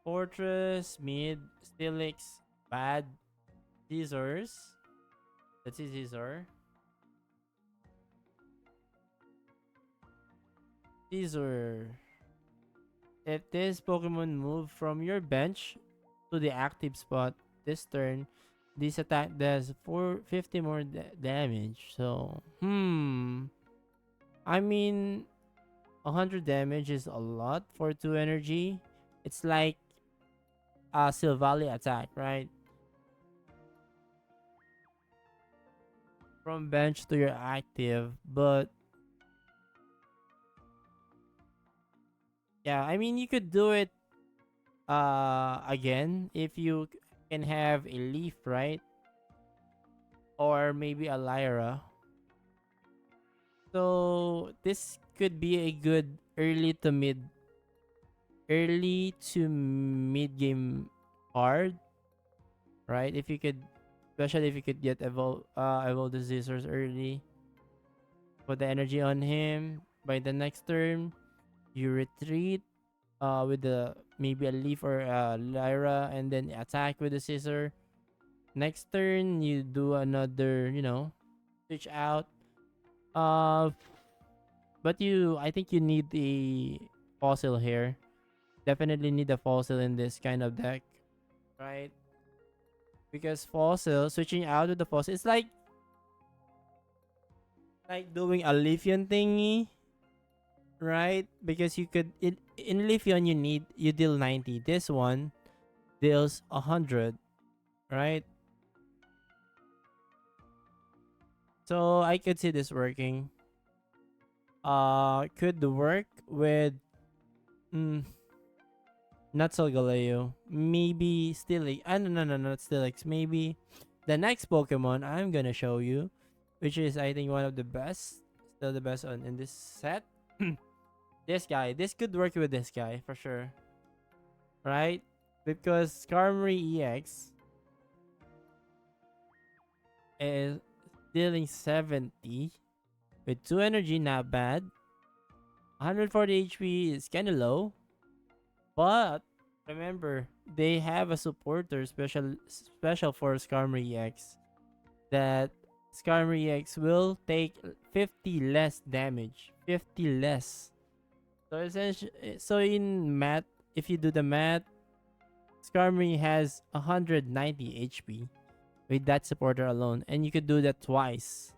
Fortress, mid, Steelix, bad, Scissors. Let's see Scissor. Scissor. If this Pokemon move from your bench to the active spot this turn, This attack does 450 more damage. So, I mean, 100 damage is a lot for 2 energy. It's like a Silvally attack, right? From bench to your active. But yeah, I mean, you could do it again if you can have a leaf, right? Or maybe a Lyra. So this could be a good early to mid game card, right? If you could, especially if you could get evolve the scissors early, put the energy on him. By the next turn, you retreat with the maybe a leaf or a Lyra, and then attack with the scissor. Next turn, you do another, switch out. Uh, but I think you need the fossil here. Definitely need a fossil in this kind of deck, right? Because fossil switching out with the fossil, it's like doing a Leafeon thingy, right? Because you could in Leafeon you deal 90. This one deals 100, right? So I could see this working. Could work with mm, not Solgaleo. Maybe Steelix. No, not Steelix. Maybe the next Pokemon I'm gonna show you, which is I think one of the best, still the best on in this set. This guy. This could work with this guy for sure, right? Because Skarmory EX is dealing 70 with 2 energy, not bad. 140 HP is kind of low, but remember they have a supporter special for Skarmory EX that Skarmory EX will take 50 less damage, 50 less. So essentially, so in math, if you do the math, Skarmory has 190 HP with that supporter alone, and you could do that twice,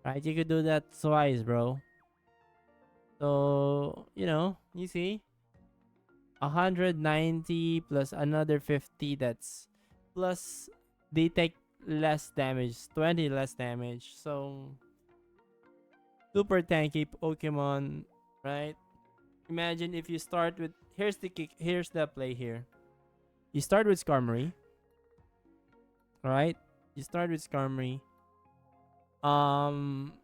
right? You could do that twice, bro. So you see, 190 plus another 50. That's plus they take less damage, 20 less damage. So super tanky Pokemon, right? Imagine if you start with here's the play here. You start with Skarmory, right? You start with Skarmory. Um,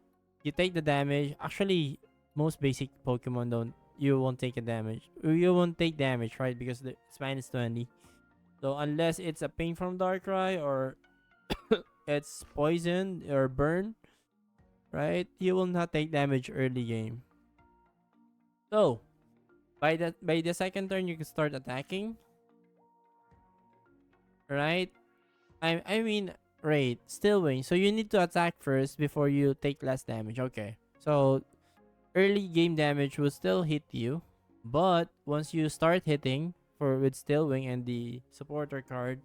you take the damage. Actually, most basic Pokemon don't. You won't take a damage. You won't take damage, right? Because it's minus 20. So unless it's a Pain from Darkrai or it's poison or burn, right? You will not take damage early game. So by the second turn, you can start attacking, right? I mean, right, still win. So you need to attack first before you take less damage. Okay. So early game damage will still hit you, but once you start hitting for with Still Wing and the supporter card,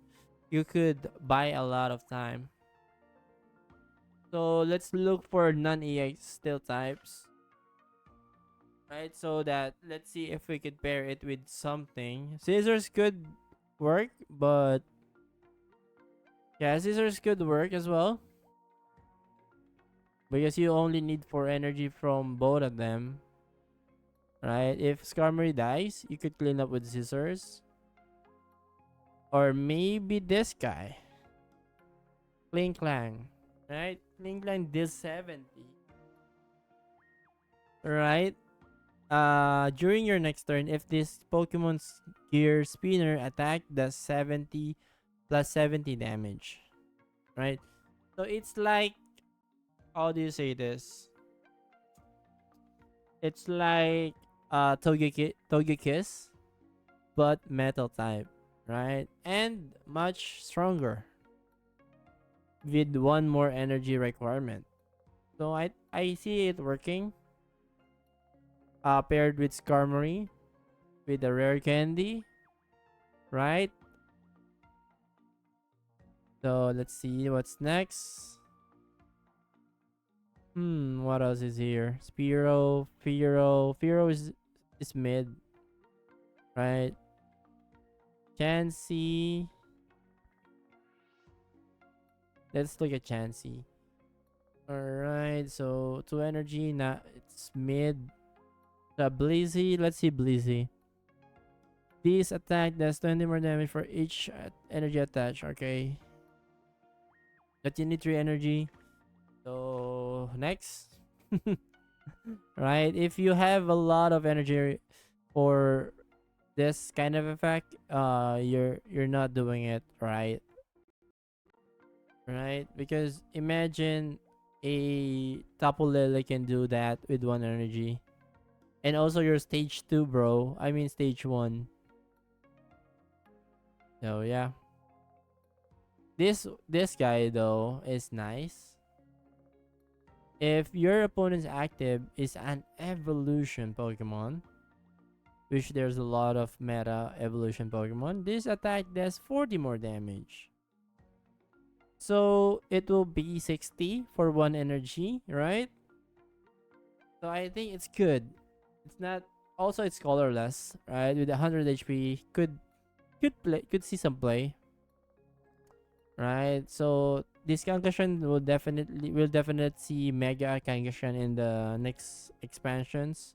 you could buy a lot of time. So let's look for non-EX still types. Right, so that let's see if we could pair it with something. Scissors could work, but yeah, scissors could work as well. Because you only need 4 energy from both of them. Right? If Skarmory dies, you could clean up with scissors. Or maybe this guy. Kling Clang. Right? Kling Clang deals 70. Right? During your next turn, if this Pokemon's Gear Spinner attack does 70 plus 70 damage. Right? So it's like, how do you say this? It's like Togekiss, but metal type, right? And much stronger with one more energy requirement. So I see it working. Paired with Skarmory with the rare candy, right? So let's see what's next. What else is here? Firo is mid, right? Chansey. Let's look at Chansey. Alright, so 2 energy, not it's mid. Blizzy, let's see Blizzy. This attack does 20 more damage for each energy attached, okay. But you need 3 energy. So next. Right, if you have a lot of energy for this kind of effect, you're not doing it right. Right? Because imagine a Tapu Lele can do that with 1 energy. And also your stage 2, bro. I mean stage 1. So yeah. This guy though is nice. If your opponent's active is an evolution Pokemon, which there's a lot of meta evolution Pokemon, this attack does 40 more damage. So it will be 60 for 1 energy, right? So I think it's good. It's not, also it's colorless, right? With 100 HP, could see some play, right? So this Kangaskhan will definitely see Mega Kangaskhan in the next expansions.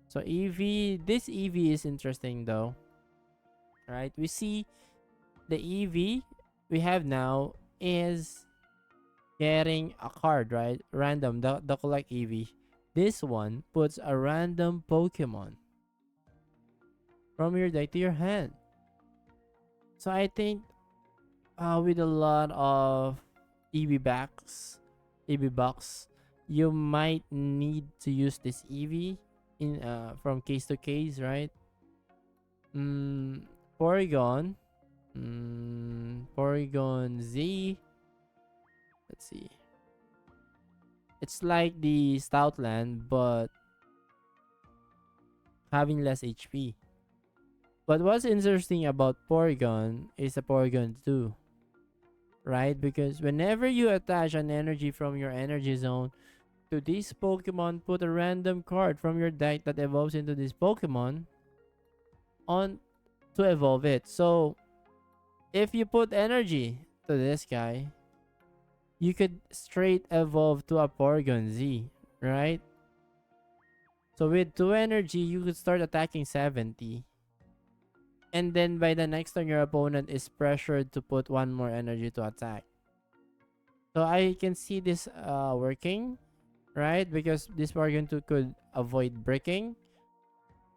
So this EV is interesting though, right? We see the EV we have now is getting a card, right? Random, the collect EV. This one puts a random Pokemon from your deck to your hand. So I think with a lot of EV box, you might need to use this EV in from case to case, right? Porygon, Porygon Z. Let's see. It's like the Stoutland, but having less HP. But what's interesting about Porygon is the Porygon 2, right? Because whenever you attach an energy from your energy zone to this Pokemon, put a random card from your deck that evolves into this Pokemon on to evolve it. So if you put energy to this guy, you could straight evolve to a Porygon Z, right? So with 2 energy, you could start attacking 70. And then by the next turn, your opponent is pressured to put 1 more energy to attack. So I can see this working, right? Because this Porygon 2 could avoid bricking,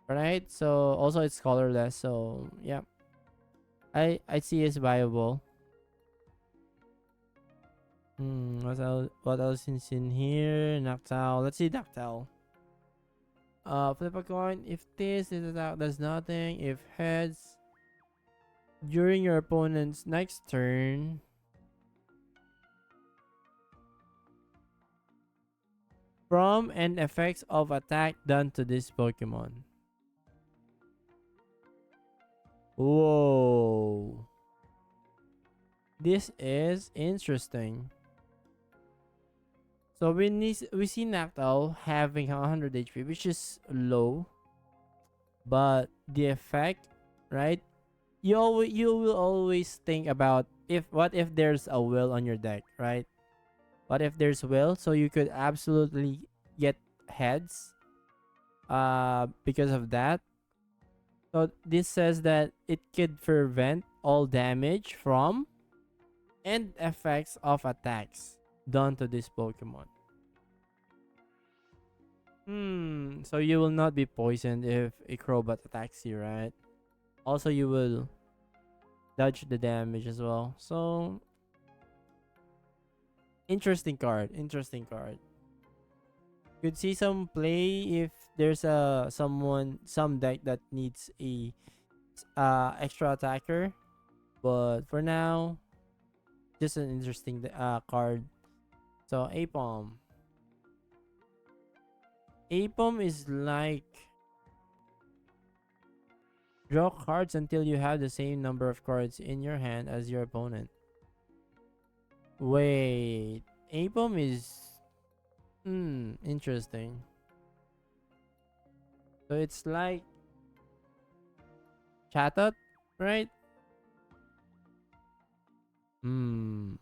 right? So also it's colorless. So yeah, I see it's viable. What else is in here? Noctowl. Let's see Noctowl. Flip a coin. If this is attack does nothing. If heads, during your opponent's next turn, from and effects of attack done to this Pokemon. Whoa. This is interesting. So we see Noctowl having 100 HP, which is low, but the effect, right? You will always think about what if there's a will on your deck, right? What if there's will? So you could absolutely get heads, because of that. So this says that it could prevent all damage from and effects of attacks done to this Pokemon. So you will not be poisoned if a Crobat attacks you, right? Also, you will dodge the damage as well. So, interesting card. Interesting card. Could see some play if there's some deck that needs a extra attacker. But for now, just an interesting card. So, Apom. Apom is like draw cards until you have the same number of cards in your hand as your opponent. Wait, Apom is interesting. So it's like Chatot, right? Hmm.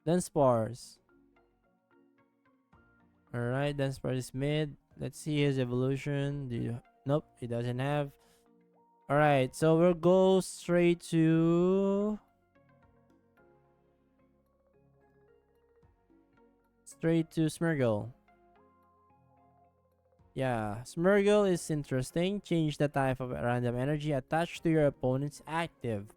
Then Spars. Alright, then Spars is mid. Let's see his evolution. Do you nope, he doesn't have. Alright, so we'll go straight to Smeargle. Yeah, Smeargle is interesting. Change the type of random energy attached to your opponent's active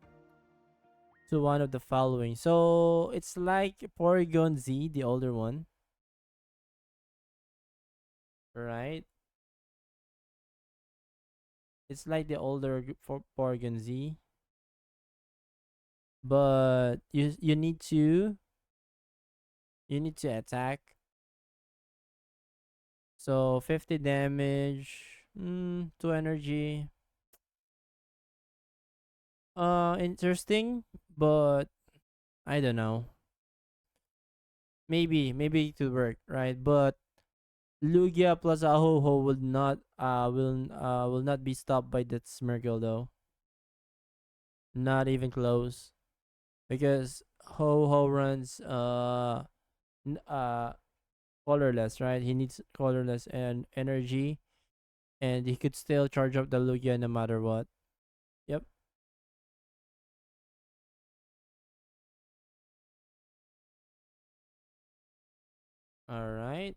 to one of the following. So it's like Porygon Z, the older one, right? It's like the older for Porygon Z, but you need to attack. So 50 damage, 2 energy. Interesting, but I don't know. Maybe it could work, right? But Lugia plus Ahoho will not be stopped by that Smeargle though. Not even close. Because Ho Ho runs n- uh colorless, right? He needs colorless and energy, and he could still charge up the Lugia no matter what. Yep. All right.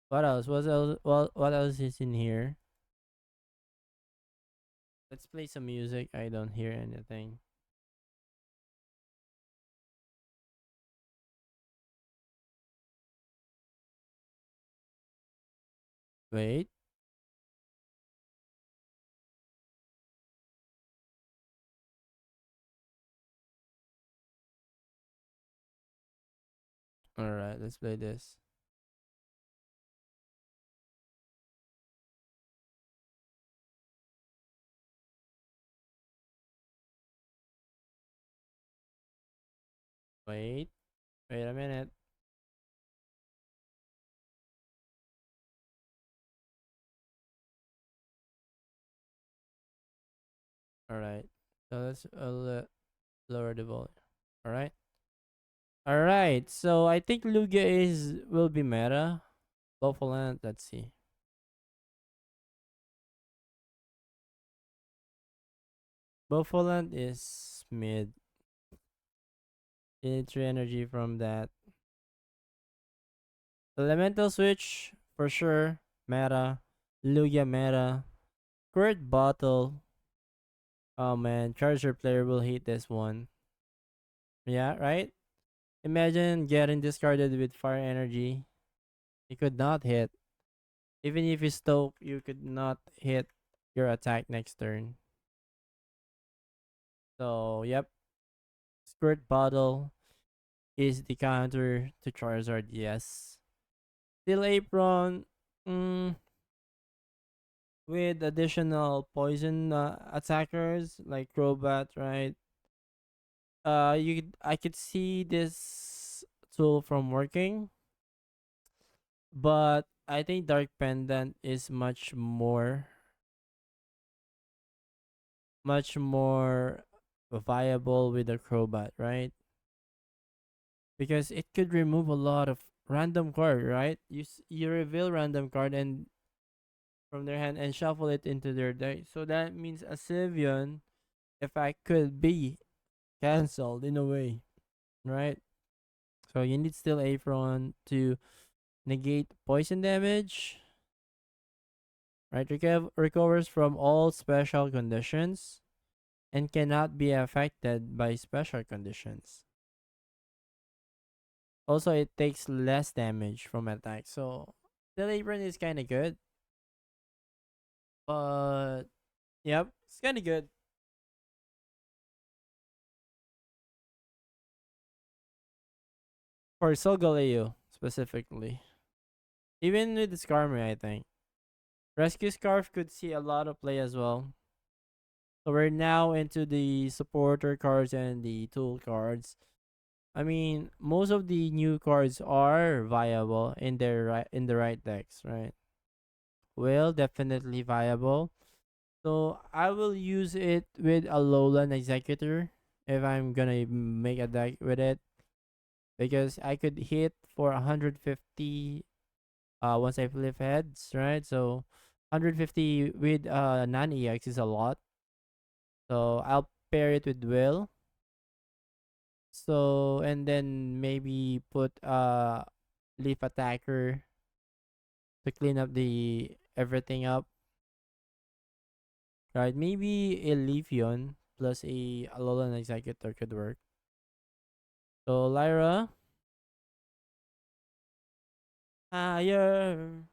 What else? What else? What else is in here? Let's play some music. I don't hear anything. Wait. All right. Let's play this. Wait. Wait a minute. All right. So let's lower the volume. All right. All right. So I think Lugia will be meta. Buffalo. Let's see. Buffalo is mid. You need 3 energy from that. Elemental switch for sure. Meta. Lugia meta. Squirt bottle. Oh man, Charger player will hate this one. Yeah, right? Imagine getting discarded with fire energy. You could not hit. Even if you stoke, you could not hit your attack next turn. So, yep. Squirt bottle is the counter to Charizard, yes. Steel Apron, mm, with additional poison attackers like Crobat, right? I could see this tool from working, but I think Dark Pendant is much more viable with the Crobat, right? Because it could remove a lot of random card, right? You reveal random card and from their hand and shuffle it into their deck. So that means a Sylveon effect could be cancelled in a way, right? So you need still Apron to negate poison damage, right? Recovers from all special conditions and cannot be affected by special conditions. Also, it takes less damage from attack. So the Apron is kind of good, but yep, it's kind of good for Solgaleo specifically. Even with the Skarmory, I think. Rescue Scarf could see a lot of play as well. So we're now into the supporter cards and the tool cards. I mean, most of the new cards are viable in their in the right decks, right? Well, definitely viable. So I will use it with a lowland executor if I'm gonna make a deck with it, because I could hit for 150 once I flip heads, right? So 150 with non EX is a lot. So I'll pair it with Will. So and then maybe put Leaf Attacker to clean up the everything up. Right? Maybe a Leafeon plus a Alolan Executor could work. So Lyra, higher.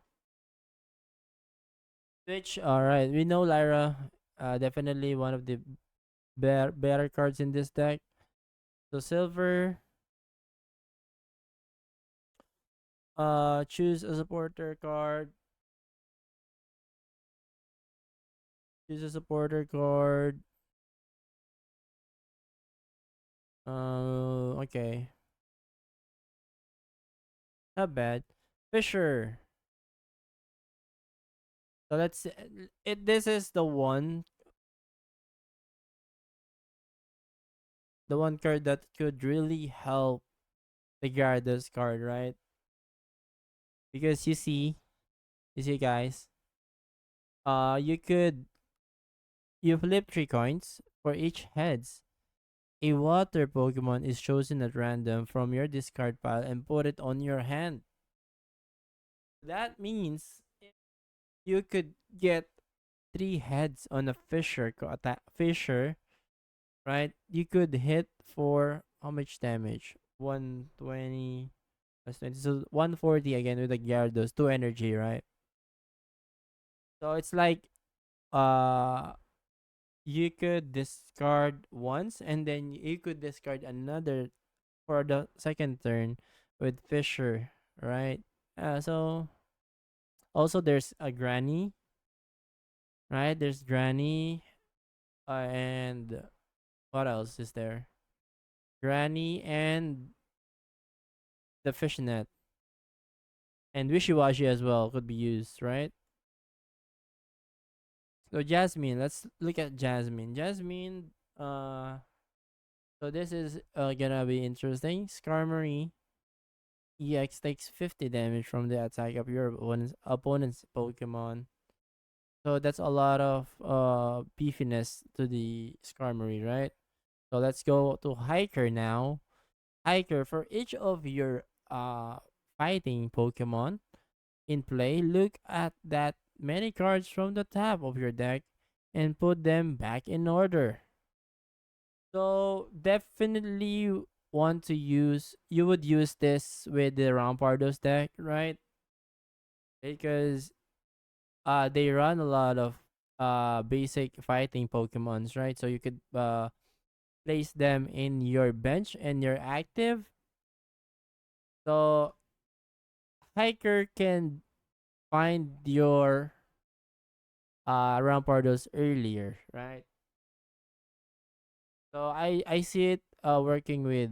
Switch. Alright. We know Lyra. Definitely one of the better cards in this deck. So silver. Choose a supporter card. Choose a supporter card. Okay. Not bad. Fisher. So let's it. This is the one card that could really help the Gyarados card, right? Because you see, guys. You flip 3 coins for each heads. A water Pokemon is chosen at random from your discard pile and put it on your hand. That means you could get 3 heads on a Fisher, right? You could hit for how much damage? 120 plus 20. So 140 again with the Gyarados, 2 energy, right? So it's like uh you could discard once and then you could discard another for the second turn with Fisher, right? So also there's a Granny, right? There's Granny, and what else is there? Granny and the Fishnet and Wishiwashi as well could be used, right? So Jasmine, let's look at Jasmine. Jasmine, so this is gonna be interesting. Skarmory EX takes 50 damage from the attack of your opponent's Pokemon. So that's a lot of beefiness to the Skarmory, right? So let's go to Hiker now. Hiker, for each of your fighting Pokemon in play, look at that many cards from the top of your deck and put them back in order. So definitely want to use you would use this with the Rampardos deck, right? Because they run a lot of basic fighting Pokemons, right? So you could place them in your bench and your active. So Hiker can find your Rampardos earlier, right? So I see it working with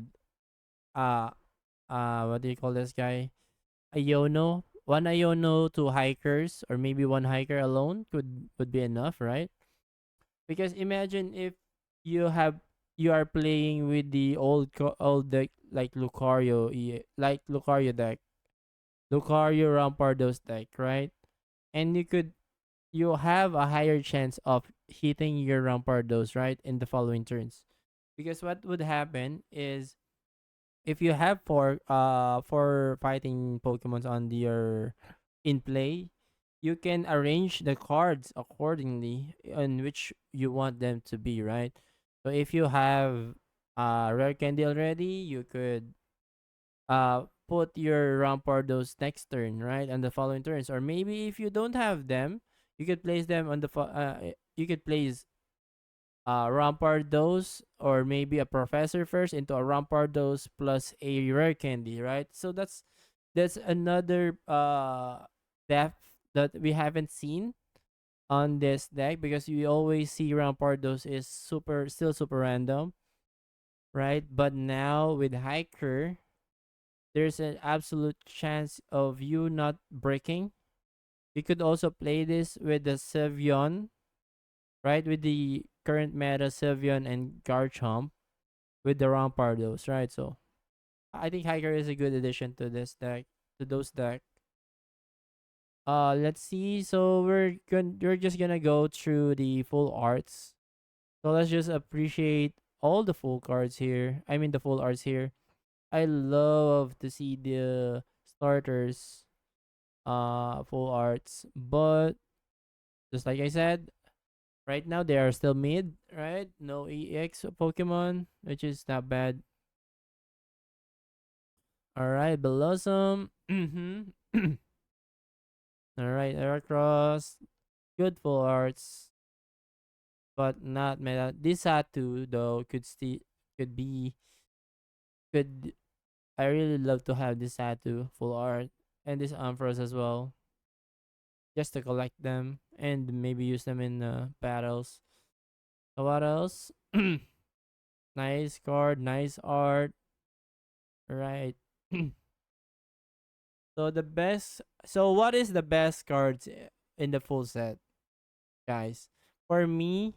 uh what do you call this guy? Iono. One Iono, 2 hikers, or maybe one hiker alone would be enough, right? Because imagine if you have you are playing with the old deck like Lucario deck, Lucario Rampardos deck, right? And you have a higher chance of hitting your Rampardos, right, in the following turns. Because what would happen is if you have four fighting Pokemons on your in play, you can arrange the cards accordingly on which you want them to be, right? So if you have rare candy already, you could put your Rampardos next turn, right? And the following turns. Or maybe if you don't have them, you could place them on you could place Rampardos or maybe a professor first into a Rampardos plus a rare candy, right? So that's another depth that we haven't seen on this deck because you always see Rampardos is super random, right? But now with Hiker, there's an absolute chance of you not breaking. You could also play this with the Sevion, right? With the current meta Sevion and Garchomp with the Rampardos, right? So I think Hiker is a good addition to this deck, to those deck. Let's see. So we're just gonna go through the full arts. So let's just appreciate all the full cards here. I mean the full arts here. I love to see the starters full arts, but just like I said, right now they are still mid, right? No EX Pokemon, which is not bad. All right, Blossom. Mhm. All right, Heracross. Good full arts, but not meta. This Satu though could be could. I really love to have this Satu full art and this Ampharos as well, just to collect them and maybe use them in battles. So what else? Nice card, nice art. Right. So the best. So what is the best cards in the full set, guys? For me,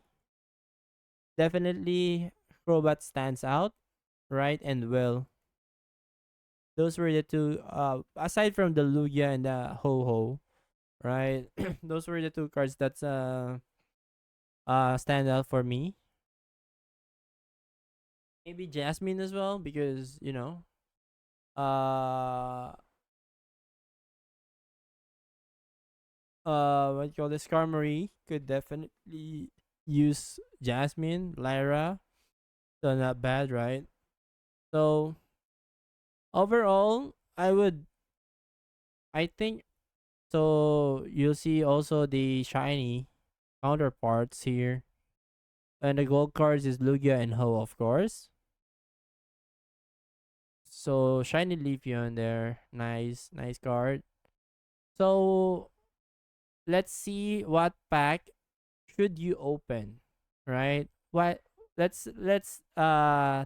definitely Crobat stands out, right? And Will. Those were the two. Aside from the Lugia and the Ho Ho, right? Those were the two cards that's stand out for me. Maybe Jasmine as well because uh what you call this, Skarmory could definitely use Jasmine, Lyra, so not bad, right? So overall, I think so. You'll see also the shiny counterparts here, and the gold cards is Lugia and Ho, of course. So shiny Leafeon there, nice card. So let's see what pack should you open, right? What let's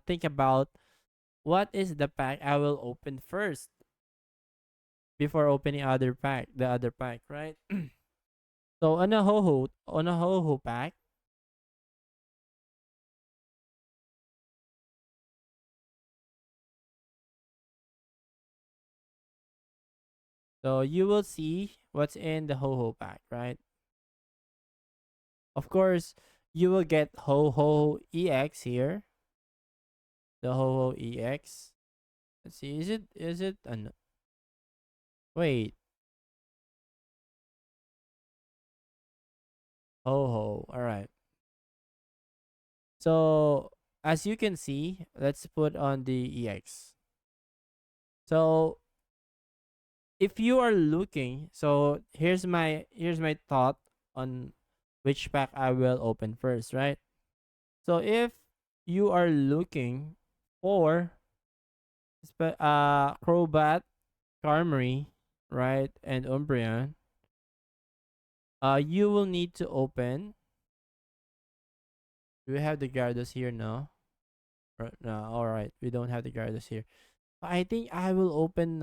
think about what is the pack I will open first before opening the other pack, right? So on a ho ho pack, so you will see what's in the ho ho pack, right? Of course, you will get ho ho EX here, the ho ho EX. Let's see, is it wait, ho ho. All right. So as you can see, let's put on the EX. So if you are looking, so here's my thought on which pack I will open first, right? So if you are looking for Crobat, Carmery, right, and Umbreon, you will need to open. Do we have the Gyarados here? No. No, all right. We don't have the Gyarados here. I think I will open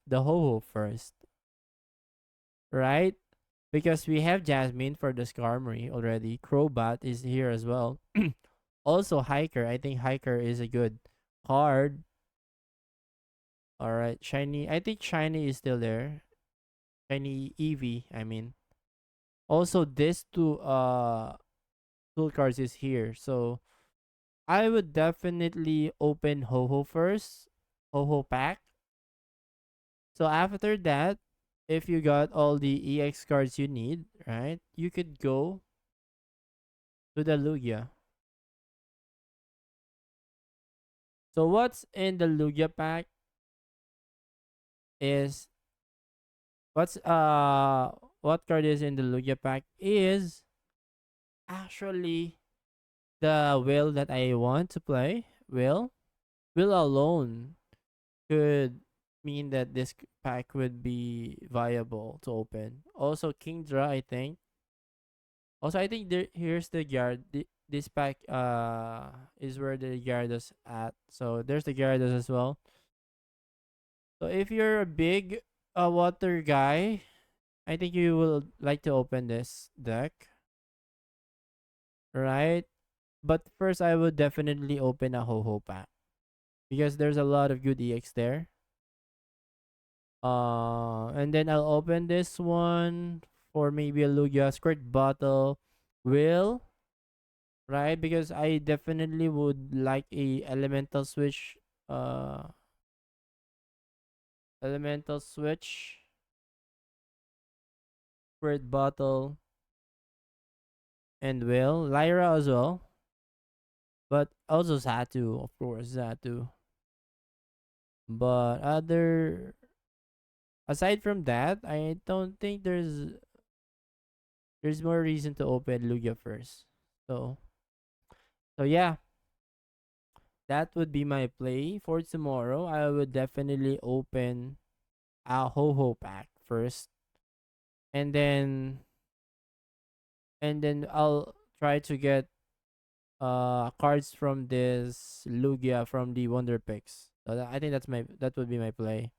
the Ho-Ho first, right? Because we have Jasmine for the Skarmory already. Crobat is here as well. Also Hiker. I think Hiker is a good card. All right, Shiny. I think Shiny is still there. Shiny Eevee, I mean. Also this two tool cards is here. So I would definitely open Ho-Ho first. Ho-Ho pack. So after that, if you got all the EX cards you need, right? You could go to the Lugia. So what's in the Lugia pack is what's what card is in the Lugia pack is actually the will that I want to play. Will alone could mean that this pack would be viable to open. Also Kingdra, I think. Also, I think here's the Gyarados. This pack is where the Gyarados at. So there's the Gyarados as well. So if you're a big water guy, I think you will like to open this deck, right? But first, I would definitely open a Ho-Ho pack because there's a lot of good EX there. And then I'll open this one for maybe a Lugia Squirt Bottle. Will, right? Because I definitely would like a uh elemental switch, Squirt Bottle, and Will. Lyra as well. But also Zatu, of course, Zatu. But other aside from that, I don't think there's more reason to open Lugia first. So yeah, that would be my play for tomorrow. I would definitely open a Ho-Ho pack first, and then I'll try to get cards from this Lugia from the Wonder Picks. So I think that would be my play.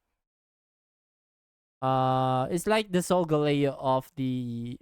It's like the Solgaleo of the